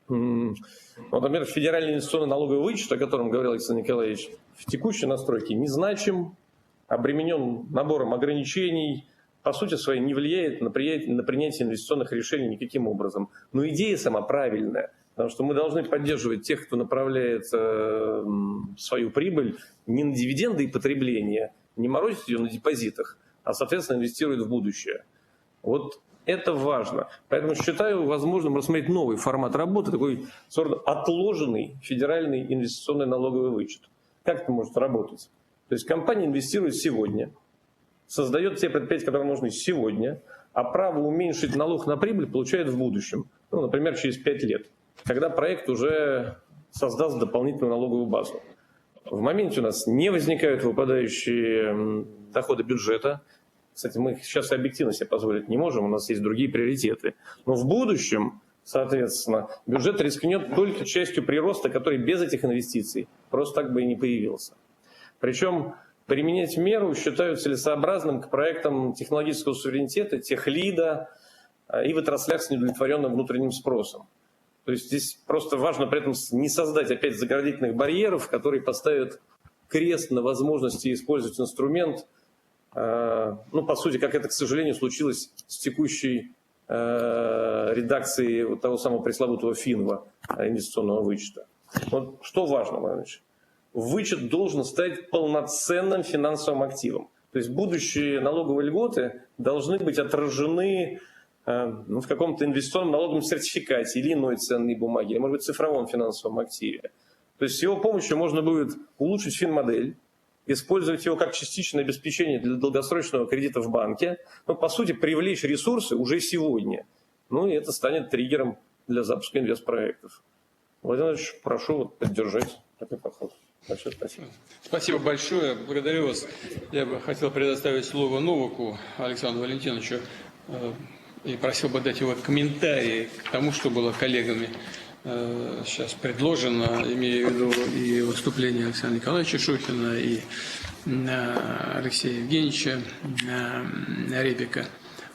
например, федеральный инвестиционный налоговый вычет, о котором говорил Александр Николаевич, в текущей настройке незначим, обременен набором ограничений, по сути своей не влияет на принятие инвестиционных решений никаким образом. Но идея сама правильная. Потому что мы должны поддерживать тех, кто направляет свою прибыль не на дивиденды и потребление, не морозить ее на депозитах, а, соответственно, инвестирует в будущее. Это важно. Поэтому считаю возможным рассмотреть новый формат работы, такой отложенный федеральный инвестиционный налоговый вычет. Как это может работать? То есть компания инвестирует сегодня, создает те предприятия, которые нужны сегодня, а право уменьшить налог на прибыль получает в будущем, например, через 5 лет. Когда проект уже создаст дополнительную налоговую базу. В моменте у нас не возникают выпадающие доходы бюджета, Кстати, мы их сейчас объективно себе позволить не можем, у нас есть другие приоритеты. Но в будущем, соответственно, бюджет рискнет только частью прироста, который без этих инвестиций просто так бы и не появился. Причем применять меру считают целесообразным к проектам технологического суверенитета, техлида и в отраслях с неудовлетворенным внутренним спросом. То есть здесь просто важно при этом не создать опять заградительных барьеров, которые поставят крест на возможности использовать инструмент, ну, по сути, как это, к сожалению, случилось с текущей редакцией того самого пресловутого ФИНВа, инвестиционного вычета. Вот что важно, Владимир Ильич? Вычет должен стать полноценным финансовым активом. То есть будущие налоговые льготы должны быть отражены в каком-то инвестиционном налоговом сертификате или иной ценной бумаге, или, может быть, цифровом финансовом активе. То есть с его помощью можно будет улучшить финмодель, использовать его как частичное обеспечение для долгосрочного кредита в банке, но, по сути, привлечь ресурсы уже сегодня. Ну и это станет триггером для запуска инвестпроектов. Владимир Ильич, прошу поддержать такой подход. Большое спасибо. Спасибо большое. Благодарю вас. Я бы хотел предоставить слово Новаку Александру Валентиновичу и просил бы дать его комментарии к тому, что было коллегами сейчас предложено, имею в виду и выступление Александра Николаевича Шухина, и Алексея Евгеньевича Ребика,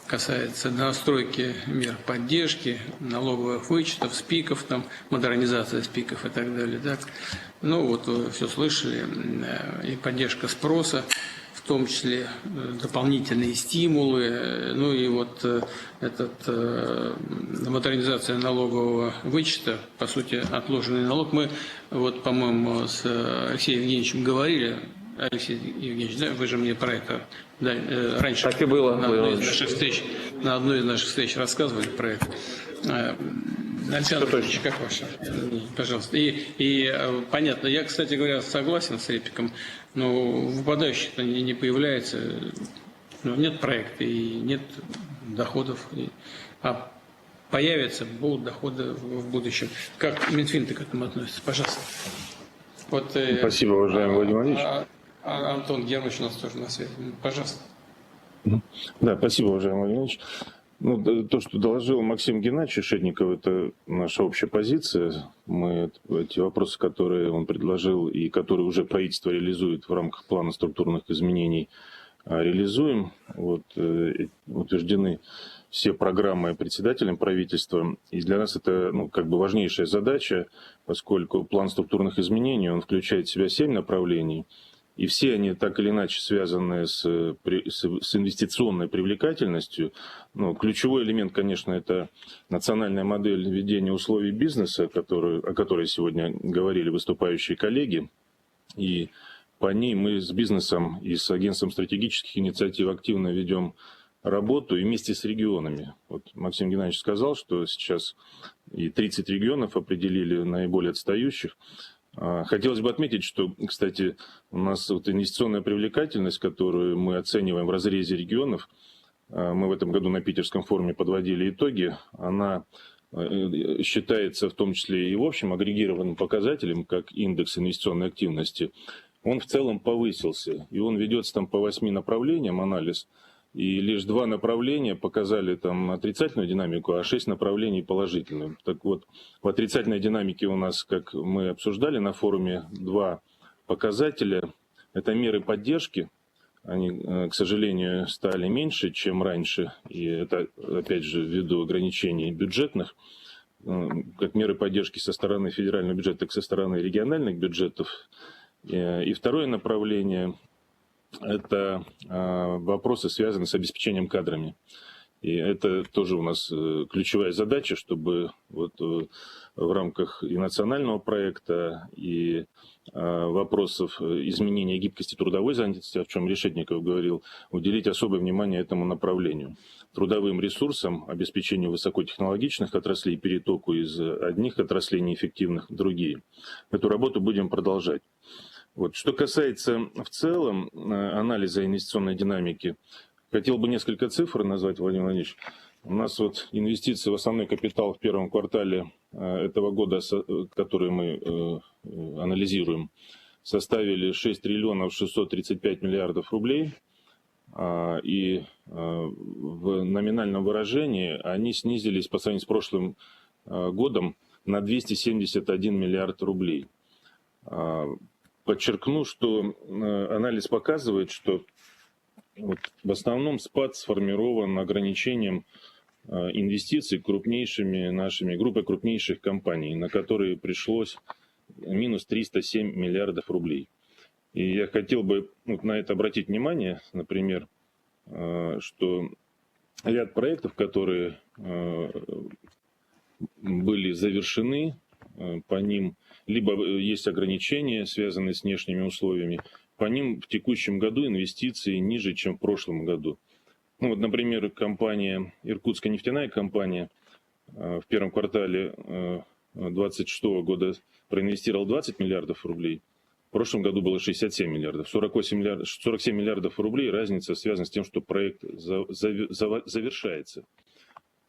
касается настройки мер поддержки, налоговых вычетов, СПИКов, там, модернизация СПИКов и так далее. Так? Ну вот вы все слышали, и поддержка спроса, в том числе дополнительные стимулы, ну и вот модернизация налогового вычета, по сути, отложенный налог. Мы вот, по-моему, с Алексеем Евгеньевичем говорили, Алексей Евгеньевич, да, вы же мне про это раньше так и было, на одной из наших встреч рассказывали про это. Александр Ильич, как ваше? Пожалуйста. И понятно, я, кстати говоря, согласен с Репиком, но выпадающих-то не появляется, ну, нет проекта и нет доходов, а появятся, будут доходы в будущем. Как Минфин-то к этому относится? Пожалуйста. Вот, спасибо, уважаемый Владимир Владимирович. Антон Германович у нас тоже на связи. Пожалуйста. Да, спасибо, уважаемый Владимир Владимирович. Ну, то, что доложил Максим Геннадьевич Шетников, это наша общая позиция. Мы эти вопросы, которые он предложил и которые уже правительство реализует в рамках плана структурных изменений, реализуем. Вот, утверждены все программы председателем правительства. И для нас это, ну, как бы важнейшая задача, поскольку план структурных изменений, он включает в себя 7 направлений. И все они так или иначе связаны с инвестиционной привлекательностью. Ну, ключевой элемент, конечно, это национальная модель ведения условий бизнеса, о которой сегодня говорили выступающие коллеги. И по ней мы с бизнесом и с агентством стратегических инициатив активно ведем работу и вместе с регионами. Вот Максим Геннадьевич сказал, что сейчас и 30 регионов определили наиболее отстающих. Хотелось бы отметить, что, кстати, у нас вот инвестиционная привлекательность, которую мы оцениваем в разрезе регионов, мы в этом году на Питерском форуме подводили итоги, она считается в том числе и в общем агрегированным показателем, как индекс инвестиционной активности. Он в целом повысился, и он ведется там по 8 направлениям анализ, и лишь 2 направления показали там отрицательную динамику, а 6 направлений положительную. Так вот, в отрицательной динамике у нас, как мы обсуждали на форуме, 2 показателя. Это меры поддержки. Они, к сожалению, стали меньше, чем раньше. И это, опять же, ввиду ограничений бюджетных. Как меры поддержки со стороны федерального бюджета, так и со стороны региональных бюджетов. И второе направление – это вопросы, связанные с обеспечением кадрами. И это тоже у нас ключевая задача, чтобы вот в рамках и национального проекта, и вопросов изменения гибкости трудовой занятости, о чем Решетников говорил, уделить особое внимание этому направлению. Трудовым ресурсам, обеспечению высокотехнологичных отраслей, перетоку из одних отраслей неэффективных в другие. Эту работу будем продолжать. Вот. Что касается в целом анализа инвестиционной динамики, хотел бы несколько цифр назвать, Владимир Владимирович. У нас вот инвестиции в основной капитал в первом квартале этого года, который мы анализируем, составили 6 триллионов 635 миллиардов рублей. и в номинальном выражении они снизились по сравнению с прошлым годом на 271 миллиард рублей. Подчеркну, что анализ показывает, что вот в основном спад сформирован ограничением инвестиций крупнейшими нашими группой крупнейших компаний, на которые пришлось минус 307 миллиардов рублей. И я хотел бы на это обратить внимание, например, что ряд проектов, которые были завершены, по ним либо есть ограничения, связанные с внешними условиями, по ним в текущем году инвестиции ниже, чем в прошлом году. Ну, вот, например, компания, Иркутская нефтяная компания в первом квартале 2026 года проинвестировала 20 миллиардов рублей. В прошлом году было 67 миллиардов. 47 миллиардов рублей разница связана с тем, что проект завершается.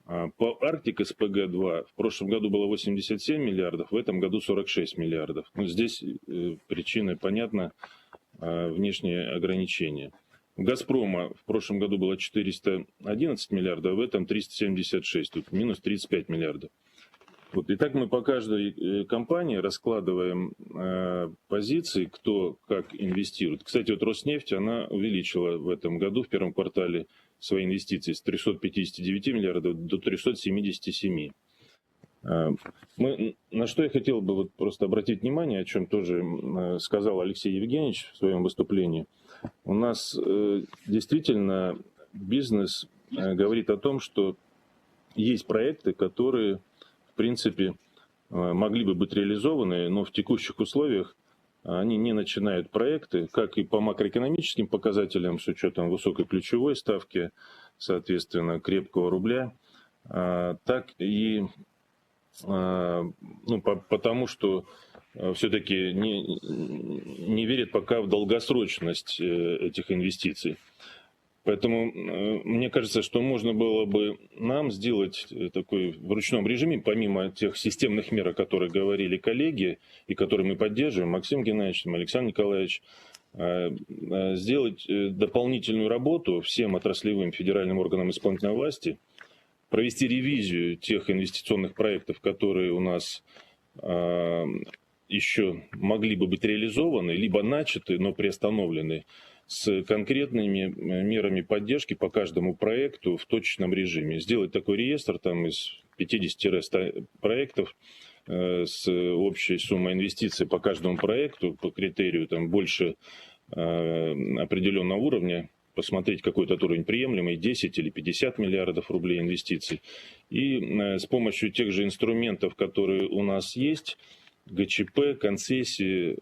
По Арктик СПГ-2 в прошлом году было 87 миллиардов, в этом году 46 миллиардов. Но здесь причина понятна, внешние ограничения. У Газпрома в прошлом году было 411 миллиардов, а в этом 376, тут минус 35 миллиардов. Вот. И так мы по каждой компании раскладываем позиции, кто как инвестирует. Кстати, вот Роснефть, она увеличила в этом году, в первом квартале, свои инвестиции с 359 миллиардов до 377. На что я хотел бы вот просто обратить внимание, о чем тоже сказал Алексей Евгеньевич в своем выступлении. У нас действительно бизнес говорит о том, что есть проекты, которые, в принципе, могли бы быть реализованы, но в текущих условиях они не начинают проекты, как и по макроэкономическим показателям, с учетом высокой ключевой ставки, соответственно, крепкого рубля, так и потому что все-таки не верят пока в долгосрочность этих инвестиций. Поэтому мне кажется, что можно было бы нам сделать такой в ручном режиме, помимо тех системных мер, о которых говорили коллеги и которые мы поддерживаем, Максим Геннадьевич, Александр Николаевич, сделать дополнительную работу всем отраслевым федеральным органам исполнительной власти, провести ревизию тех инвестиционных проектов, которые у нас еще могли бы быть реализованы, либо начаты, но приостановлены, с конкретными мерами поддержки по каждому проекту в точечном режиме. Сделать такой реестр там, из 50-100 проектов с общей суммой инвестиций по каждому проекту, по критерию там, больше определенного уровня, посмотреть какой тот уровень приемлемый, 10 или 50 миллиардов рублей инвестиций. И с помощью тех же инструментов, которые у нас есть, ГЧП, концессии,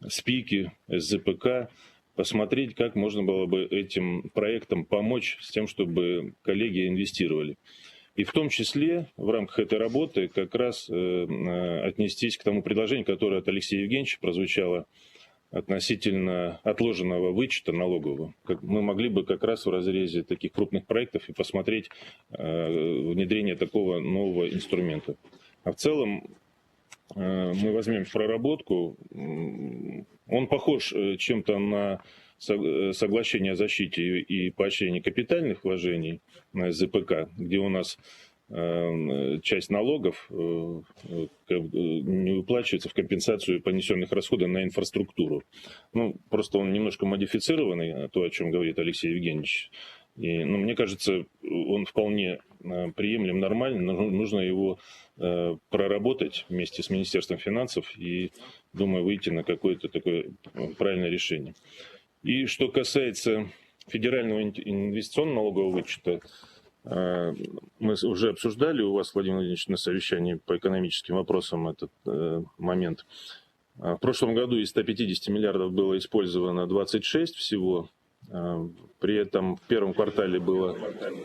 СПИКи, СЗПК, посмотреть, как можно было бы этим проектам помочь с тем, чтобы коллеги инвестировали. И в том числе в рамках этой работы как раз отнестись к тому предложению, которое от Алексея Евгеньевича прозвучало относительно отложенного вычета налогового. Мы могли бы как раз в разрезе таких крупных проектов и посмотреть внедрение такого нового инструмента. А в целом мы возьмем в проработку, он похож чем-то на соглашение о защите и поощрении капитальных вложений на ЗПК, где у нас часть налогов не выплачивается в компенсацию понесенных расходов на инфраструктуру. Ну, просто он немножко модифицированный, то, о чем говорит Алексей Евгеньевич. И, мне кажется, он вполне приемлем, нормальный, но нужно его проработать вместе с Министерством финансов и, думаю, выйти на какое-то такое правильное решение. И что касается федерального инвестиционного налогового вычета, мы уже обсуждали у вас, Владимир Владимирович, на совещании по экономическим вопросам этот момент. В прошлом году из 150 миллиардов было использовано 26 всего. При этом в первом квартале было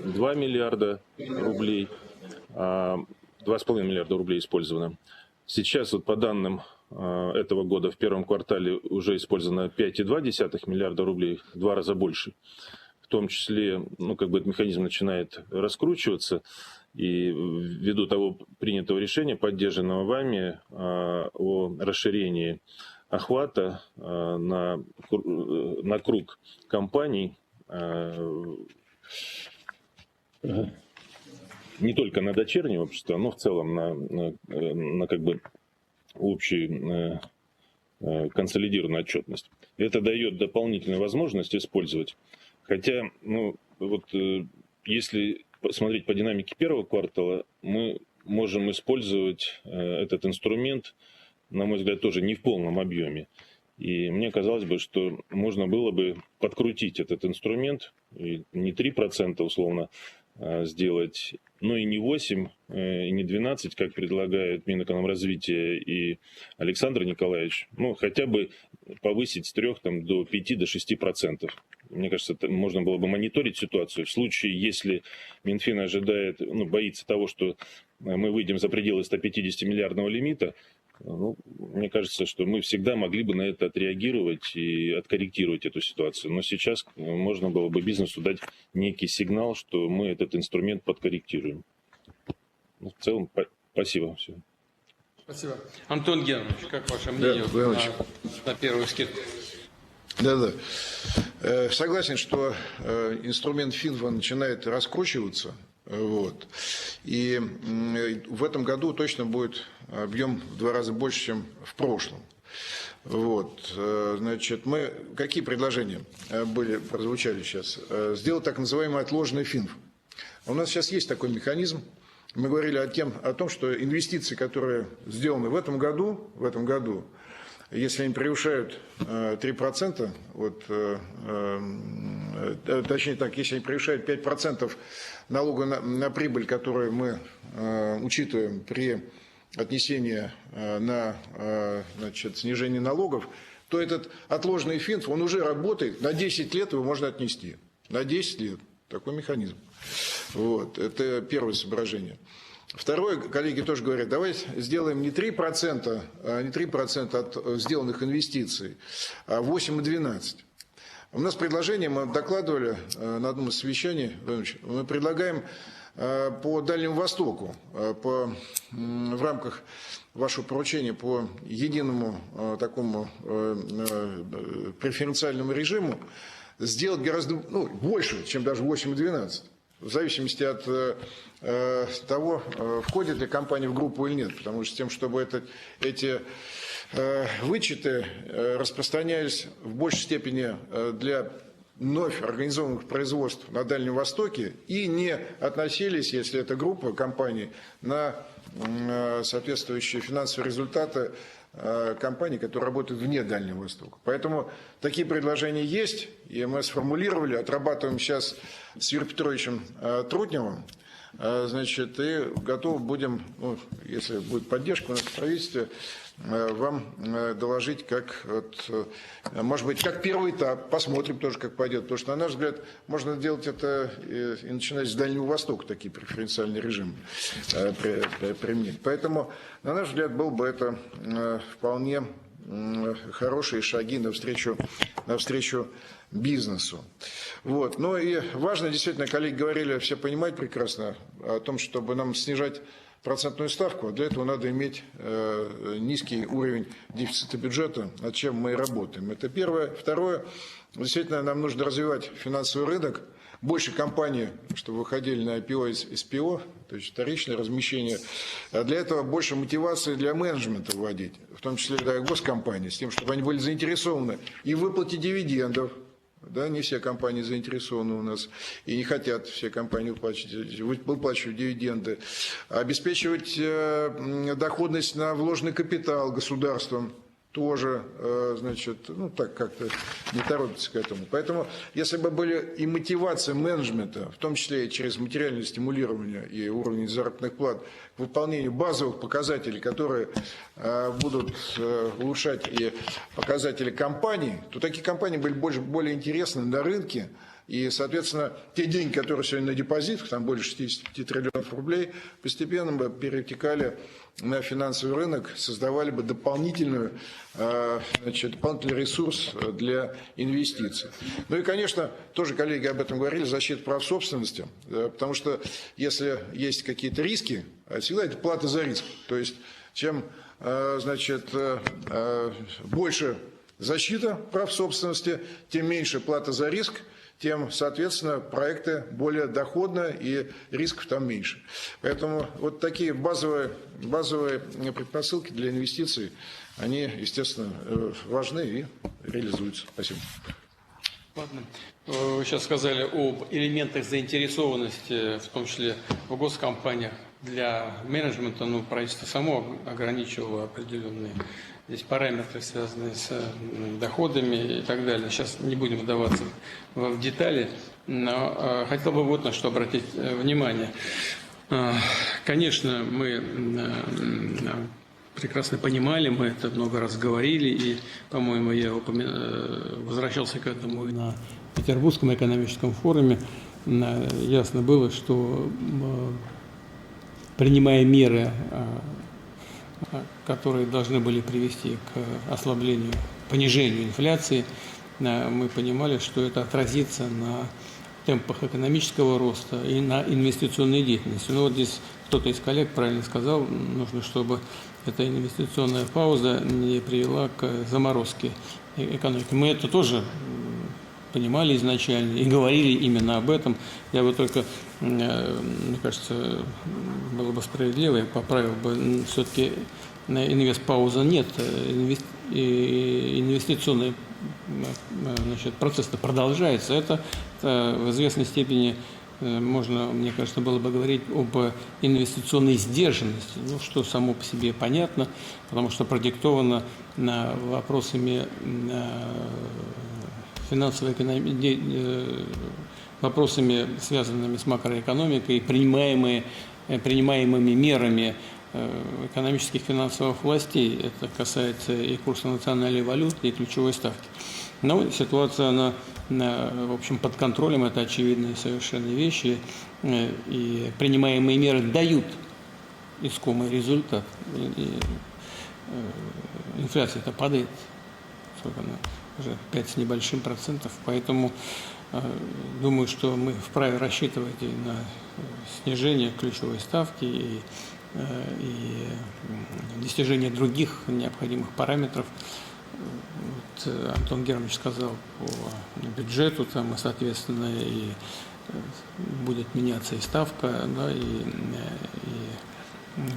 2 миллиарда рублей, 2,5 миллиарда рублей использовано. Сейчас вот по данным этого года в первом квартале уже использовано 5,2 миллиарда рублей, в 2 раза больше. В том числе, этот механизм начинает раскручиваться, и ввиду того принятого решения, поддержанного вами, о расширении охвата на круг компаний, не только на дочерние общества, но в целом на как бы общую консолидированную отчетность. Это дает дополнительную возможность использовать. Хотя, если посмотреть по динамике первого квартала, мы можем использовать этот инструмент, на мой взгляд, тоже не в полном объеме. И мне казалось бы, что можно было бы подкрутить этот инструмент, и не 3% условно сделать, но и не 8, и не 12, как предлагает Минэкономразвития и Александр Николаевич, хотя бы повысить с 3 до 5 до 6%. Мне кажется, это можно было бы мониторить ситуацию в случае, если Минфин ожидает, боится того, что мы выйдем за пределы 150-миллиардного лимита. Мне кажется, что мы всегда могли бы на это отреагировать и откорректировать эту ситуацию. Но сейчас можно было бы бизнесу дать некий сигнал, что мы этот инструмент подкорректируем. В целом, спасибо. Все. Спасибо. Антон Генович, как ваше мнение на первый скидку? Да. Согласен, что инструмент ФИНФА начинает раскручиваться. И в этом году точно будет объем в 2 раза больше, чем в прошлом. Значит, какие предложения прозвучали сейчас? Сделать так называемый отложенный ФИНФ. У нас сейчас есть такой механизм. Мы говорили о том, что инвестиции, которые сделаны в этом году, если они превышают 3%, точнее так, если они превышают 5% налога на прибыль, которую мы учитываем при отнесении на снижение налогов, то этот отложенный ФИНФ, он уже работает, на 10 лет его можно отнести. На 10 лет. Такой механизм. Это первое соображение. Второе, коллеги тоже говорят, давайте сделаем не 3% от сделанных инвестиций, а 8 и 12. У нас предложение, мы докладывали на одном из совещаний, мы предлагаем по Дальнему Востоку, в рамках вашего поручения по единому такому преференциальному режиму, сделать гораздо больше, чем даже 8 и 12. В зависимости от того, входит ли компания в группу или нет. Потому что с тем, чтобы эти вычеты распространялись в большей степени для вновь организованных производств на Дальнем Востоке и не относились, если это группа компаний, на соответствующие финансовые результаты компаний, которые работают вне Дальнего Востока. Поэтому такие предложения есть, и мы сформулировали, отрабатываем сейчас с Юрием Петровичем Трутневым, и готовы будем, если будет поддержка у нас в правительстве, вам доложить, может быть, как первый этап, посмотрим тоже, как пойдет, потому что, на наш взгляд, можно делать это и начинать с Дальнего Востока, такие преференциальные режимы применить. Поэтому, на наш взгляд, был бы это вполне хорошие шаги навстречу бизнесу. Ну и важно, действительно, коллеги говорили, все понимают прекрасно о том, чтобы нам снижать процентную ставку, для этого надо иметь низкий уровень дефицита бюджета, над чем мы и работаем. Это первое. Второе, действительно, нам нужно развивать финансовый рынок, больше компаний, чтобы выходили на IPO и SPO, то есть вторичное размещение. А для этого больше мотивации для менеджмента вводить, в том числе для госкомпаний, с тем, чтобы они были заинтересованы и в выплате дивидендов. Да, не все компании заинтересованы у нас и не хотят все компании выплачивать дивиденды. Обеспечивать доходность на вложенный капитал государством тоже, так как-то не торопится к этому. Поэтому, если бы были и мотивация менеджмента, в том числе и через материальное стимулирование и уровень заработных плат, к выполнению базовых показателей, которые будут улучшать и показатели компаний, то такие компании были более интересны на рынке. И, соответственно, те деньги, которые сегодня на депозитах, там более 60 триллионов рублей, постепенно бы перетекали на финансовый рынок, создавали бы дополнительный ресурс для инвестиций. Ну и, конечно, тоже коллеги об этом говорили, защита прав собственности, потому что если есть какие-то риски, всегда это плата за риск. То есть чем значит, больше защита прав собственности, тем меньше плата за риск, тем, соответственно, проекты более доходные и рисков там меньше. Поэтому вот такие базовые предпосылки для инвестиций, они, естественно, важны и реализуются. Спасибо. Ладно. Вы сейчас сказали об элементах заинтересованности, в том числе в госкомпаниях для менеджмента. Ну, правительство само ограничивало определенные здесь параметры, связанные с доходами и так далее. Сейчас не будем вдаваться в детали, но хотел бы вот на что обратить внимание. Конечно, мы прекрасно понимали, мы это много раз говорили, и, по-моему, я возвращался к этому и на Петербургском экономическом форуме. Ясно было, что принимая меры, которые должны были привести к ослаблению, понижению инфляции, мы понимали, что это отразится на темпах экономического роста и на инвестиционной деятельности. Ну вот здесь кто-то из коллег правильно сказал, нужно, чтобы эта инвестиционная пауза не привела к заморозке экономики. Мы это тоже понимали изначально и говорили именно об этом. Я бы только, мне кажется, было бы справедливо, я поправил бы, все-таки инвестпауза нет, инвестиционный процесс продолжается. Это в известной степени можно, мне кажется, было бы говорить об инвестиционной сдержанности, ну, что само по себе понятно, потому что продиктовано вопросами вопросами, связанными с макроэкономикой, принимаемыми мерами экономических финансовых властей. Это касается и курса национальной валюты, и ключевой ставки. Но ситуация, она, в общем, под контролем, это очевидные совершенно вещи, и принимаемые меры дают искомый результат. Инфляция-то падает, сколько она? Уже 5 с небольшим процентов, поэтому думаю, что мы вправе рассчитывать и на снижение ключевой ставки и достижение других необходимых параметров. Вот Антон Германович сказал по бюджету, там, и, соответственно, и будет меняться и ставка, да, и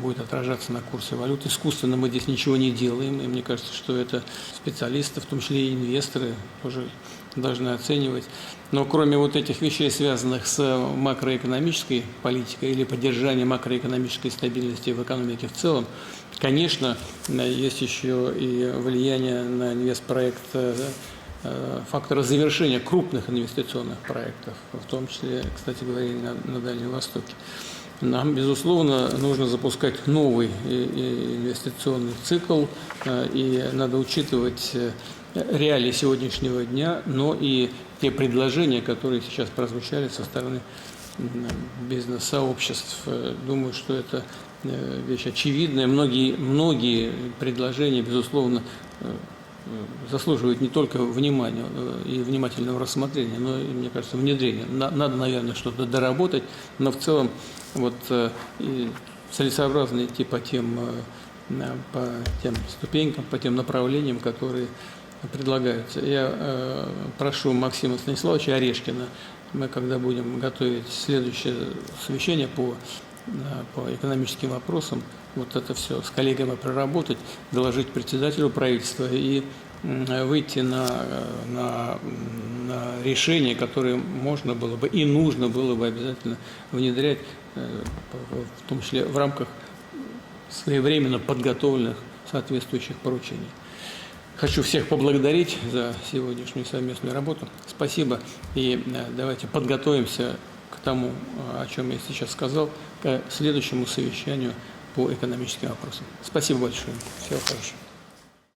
будет отражаться на курсе валют. Искусственно мы здесь ничего не делаем, и мне кажется, что это специалисты, в том числе и инвесторы, тоже должны оценивать. Но кроме вот этих вещей, связанных с макроэкономической политикой или поддержанием макроэкономической стабильности в экономике в целом, конечно, есть еще и влияние на инвестпроект фактора завершения крупных инвестиционных проектов, в том числе, кстати говоря, на Дальнем Востоке. Нам, безусловно, нужно запускать новый инвестиционный цикл, и надо учитывать реалии сегодняшнего дня, но и те предложения, которые сейчас прозвучали со стороны бизнес-сообществ. Думаю, что это вещь очевидная. Многие предложения, безусловно, заслуживают не только внимания и внимательного рассмотрения, но и, мне кажется, внедрения. Надо, наверное, что-то доработать, но в целом вот целесообразно идти по тем ступенькам, по тем направлениям, которые предлагаются. Я прошу Максима Станиславовича Орешкина, мы когда будем готовить следующее совещание по экономическим вопросам, вот это все с коллегами проработать, доложить председателю правительства и выйти на решения, которые можно было бы и нужно было бы обязательно внедрять, в том числе в рамках своевременно подготовленных соответствующих поручений. Хочу всех поблагодарить за сегодняшнюю совместную работу. Спасибо. И давайте подготовимся к тому, о чем я сейчас сказал, к следующему совещанию по экономическим вопросам. Спасибо большое. Всего хорошего.